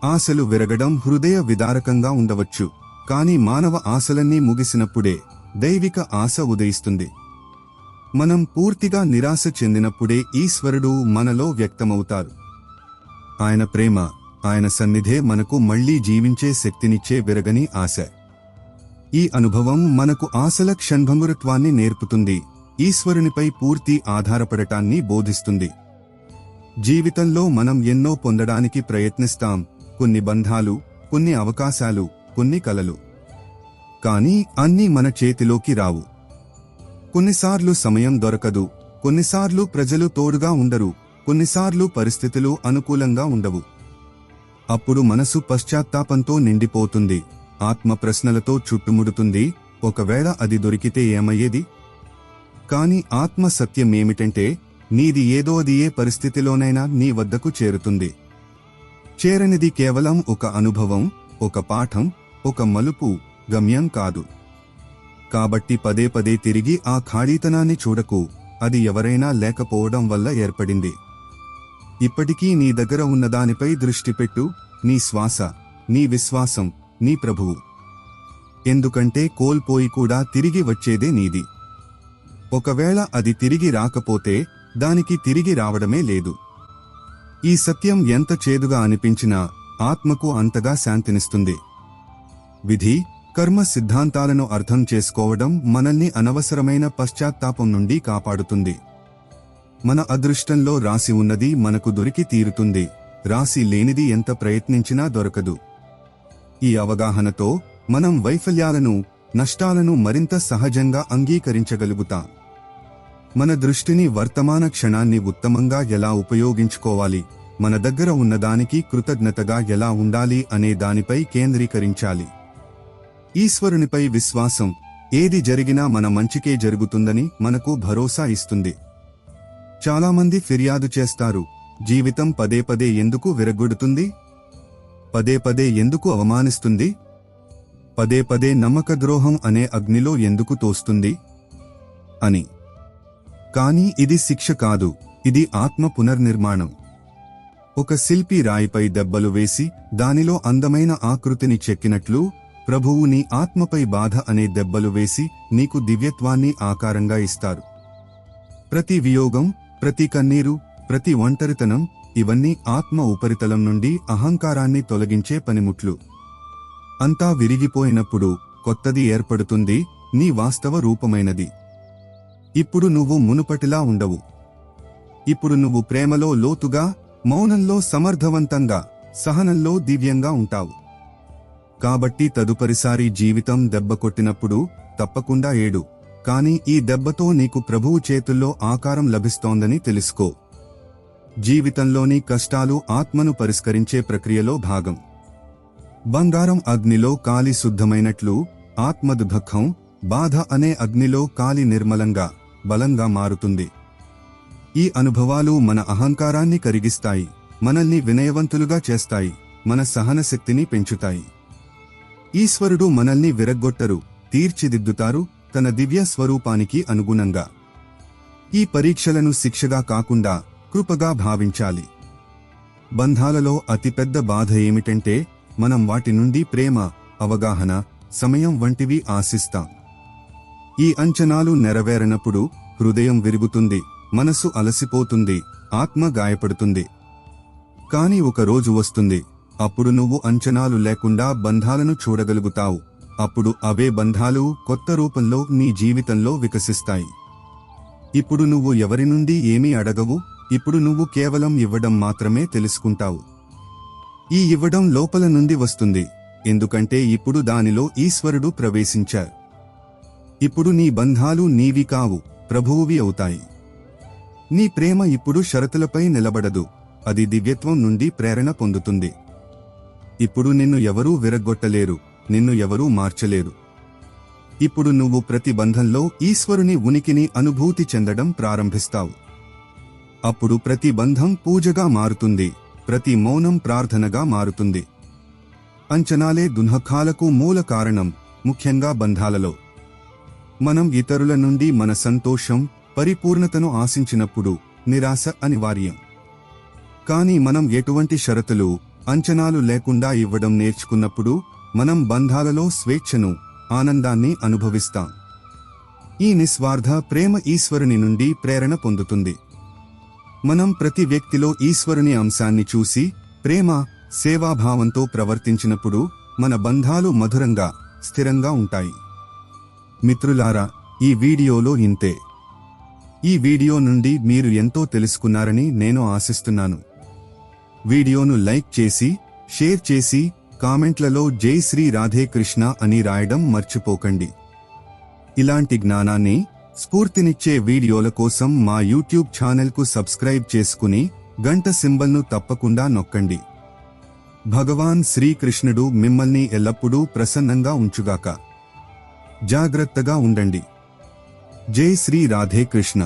Speaker 1: ఆశలు విరగడం హృదయ విదారకంగా ఉండవచ్చు, కాని మానవ ఆశలన్నీ ముగిసినప్పుడే దైవిక ఆశ ఉదయిస్తుంది. మనం పూర్తిగా నిరాశ చెందినప్పుడే ఈశ్వరుడు మనలో వ్యక్తమవుతారు. ఆయన ప్రేమ, ఆయన సన్నిధే మనకు మళ్లీ జీవించే శక్తినిచ్చే విరగని ఆశ. ఈ అనుభవం మనకు ఆశల క్షణభంగురత్వాన్ని నేర్పుతుంది, ఈశ్వరునిపై పూర్తి ఆధారపడటాన్ని బోధిస్తుంది. జీవితంలో మనం ఎన్నో పొందడానికి ప్రయత్నిస్తాం, కొన్ని బంధాలు, కొన్ని అవకాశాలు, కొన్ని కలలు. కానీ అన్నీ మన చేతిలోకి రావు. కొన్నిసార్లు సమయం దొరకదు, కొన్నిసార్లు ప్రజలు తోడుగా ఉండరు, కొన్నిసార్లు పరిస్థితులు అనుకూలంగా ఉండవు. అప్పుడు మనసు పశ్చాత్తాపంతో నిండిపోతుంది, ఆత్మ ప్రశ్నలతో చుట్టుముడుతుంది. ఒకవేళ అది దొరికితే ఏమయ్యేది? కాని ఆత్మ సత్యమేమిటంటే నీది ఏదో అది ఏ పరిస్థితిలోనైనా నీ వద్దకు చేరుతుంది. చేరనిది కేవలం ఒక అనుభవం, ఒక పాఠం, ఒక మలుపు, గమ్యం కాదు. కాబట్టి పదే పదే తిరిగి ఆ ఖాళీతనాన్ని చూడకు, అది ఎవరైనా లేకపోవడం వల్ల ఏర్పడింది. ఇప్పటికీ నీ దగ్గర ఉన్నదానిపై దృష్టి పెట్టు, నీ శ్వాస, నీ విశ్వాసం, నీ ప్రభువు. ఎందుకంటే కోల్పోయి కూడా తిరిగి వచ్చేదే నీది. ఒకవేళ అది తిరిగి రాకపోతే దానికి తిరిగి రావడమే లేదు. ఈ సత్యం ఎంత చేదుగా అనిపించినా ఆత్మకు అంతగా శాంతినిస్తుంది. విధి, కర్మ సిద్ధాంతాలను అర్థం చేసుకోవడం మనల్ని అనవసరమైన పశ్చాత్తాపం నుండి కాపాడుతుంది. మన అదృష్టంలో రాసి ఉన్నది మనకు దొరికి తీరుతుంది, రాసి లేనిది ఎంత ప్రయత్నించినా దొరకదు. ఈ అవగాహనతో మనం వైఫల్యాలను, నష్టాలను మరింత సహజంగా అంగీకరించగలుగుతాం. మన దృష్టిని వర్తమాన క్షణాన్ని ఉత్తమంగా ఎలా ఉపయోగించుకోవాలి, మన దగ్గర ఉన్నదానికి కృతజ్ఞతగా ఎలా ఉండాలి అనే దానిపై కేంద్రీకరించాలి. ఈశ్వరునిపై విశ్వాసం, ఏది జరిగినా మన మంచికే జరుగుతుందని మనకు భరోసా ఇస్తుంది. చాలామంది ఫిర్యాదు చేస్తారు, జీవితం పదే పదే ఎందుకు విరగొడుతుంది? పదే పదే ఎందుకు అవమానిస్తుంది? పదే పదే నమ్మకద్రోహం అనే అగ్నిలో ఎందుకు తోస్తుంది అని. కానీ ఇది శిక్ష కాదు, ఇది ఆత్మ పునర్నిర్మాణం. ఒక శిల్పి రాయిపై దెబ్బలు వేసి దానిలో అందమైన ఆకృతిని చెక్కినట్లు ప్రభువు నీ ఆత్మపై బాధ అనే దెబ్బలు వేసి నీకు దివ్యత్వాన్ని ఆకారంగా ఇస్తారు. ప్రతి వియోగం, ప్రతి కన్నీరు, ప్రతి ఒంటరితనం ఇవన్నీ ఆత్మ ఉపరితలం నుండి అహంకారాన్ని తొలగించే పనిముట్లు. అంతా విరిగిపోయినప్పుడు కొత్తది ఏర్పడుతుంది, నీ వాస్తవ రూపమైనది. ఇప్పుడు నువ్వు మునుపటిలా ఉండవు. ఇప్పుడు నువ్వు ప్రేమలో లోతుగా, మౌనంలో సమర్థవంతంగా, సహనంలో దివ్యంగా ఉంటావు. కాబట్టి తదుపరిసారి జీవితం దెబ్బ కొట్టినప్పుడు తప్పకుండా ఏడు, కానీ ఈ దెబ్బతో నీకు ప్రభువు చేతుల్లో ఆకారం లభిస్తోందని తెలుసుకో. జీవితంలోని కష్టాలు ఆత్మను పరిష్కరించే ప్రక్రియలో భాగం. బంగారం అగ్నిలో కాలి శుద్ధమైనట్లు ఆత్మదుఃఖం, బాధ అనే అగ్నిలో కాలి నిర్మలంగా, బలంగా మారుతుంది. ఈ అనుభవాలు మన అహంకారాన్ని కరిగిస్తాయి, మనల్ని వినయవంతులుగా చేస్తాయి, మన సహనశక్తిని పెంచుతాయి. ఈశ్వరుడు మనల్ని విరగ్గొట్టరు, తీర్చిదిద్దుతారు తన దివ్య స్వరూపానికి అనుగుణంగా. ఈ పరీక్షలను శిక్షగా కాకుండా కృపగా భావించాలి. బంధాలలో అతిపెద్ద బాధ ఏమిటంటే మనం వాటి నుండి ప్రేమ, అవగాహన, సమయం వంటివి ఆశిస్తాం. ఈ అంచనాలు నెరవేరనప్పుడు హృదయం విరుగుతుంది, మనసు అలసిపోతుంది, ఆత్మ గాయపడుతుంది. కాని ఒక రోజు వస్తుంది, అప్పుడు నువ్వు అంచనాలు లేకుండా బంధాలను చూడగలుగుతావు. అప్పుడు అవే బంధాలు కొత్త రూపంలో నీ జీవితంలో వికసిస్తాయి. ఇప్పుడు నువ్వు ఎవరి నుండి ఏమీ అడగవు, ఇప్పుడు నువ్వు కేవలం ఇవ్వడం మాత్రమే తెలుసుకుంటావు. ఈ ఇవ్వడం లోపల నుండి వస్తుంది, ఎందుకంటే ఇప్పుడు దానిలో ఈశ్వరుడు ప్రవేశించారు. ఇప్పుడు నీ బంధాలు నీవి కావు, ప్రభువువి అవుతాయి. నీ ప్రేమ ఇప్పుడు షరతులపై నిలబడదు, అది దివ్యత్వం నుండి ప్రేరణ పొందుతుంది. ఇప్పుడు నిన్ను ఎవరూ విరగ్గొట్టలేరు, నిన్ను ఎవరూ మార్చలేరు. ఇప్పుడు నువ్వు ప్రతి బంధంలో ఈశ్వరుని ఉనికిని అనుభూతి చెందడం ప్రారంభిస్తావు. అప్పుడు ప్రతి బంధం పూజగా మారుతుంది, ప్రతి మౌనం ప్రార్థనగా మారుతుంది. అంచనాలే దుఃఖాలకు మూల కారణం, ముఖ్యంగా బంధాలలో. మనం ఇతరుల నుండి మన సంతోషం, పరిపూర్ణతను ఆశించినప్పుడు నిరాశ అనివార్యం. కానీ మనం ఎటువంటి షరతులు, అంచనాలు లేకుండా ఇవ్వడం నేర్చుకున్నప్పుడు మనం బంధాలలో స్వేచ్ఛను, ఆనందాన్ని అనుభవిస్తాం. ఈ నిస్వార్థ ప్రేమ ఈశ్వరుని నుండి ప్రేరణ పొందుతుంది. మనం ప్రతి వ్యక్తిలో ఈశ్వరుని అంశాన్ని చూసి ప్రేమ, సేవాభావంతో ప్రవర్తించినప్పుడు మన బంధాలు మధురంగా, స్థిరంగా ఉంటాయి. మిత్రులారా, ఈ వీడియోలో ఇంతే. ఈ వీడియో నుండి మీరు ఎంతో తెలుసుకున్నారని నేను ఆశిస్తున్నాను. వీడియోను లైక్ చేసి, షేర్ చేసి, కామెంట్లలో జై శ్రీ రాధే కృష్ణ అని రాయడం మర్చిపోకండి. ఇలాంటి జ్ఞానాన్ని, స్ఫూర్తినిచ్చే వీడియోల కోసం మా యూట్యూబ్ ఛానల్కు సబ్స్క్రైబ్ చేసుకుని గంట సింబల్ను తప్పకుండా నొక్కండి. భగవాన్ శ్రీకృష్ణుడు మిమ్మల్ని ఎల్లప్పుడూ ప్రసన్నంగా ఉంచుగాక. జాగ్రత్తగా ఉండండి. జై శ్రీ రాధే కృష్ణ.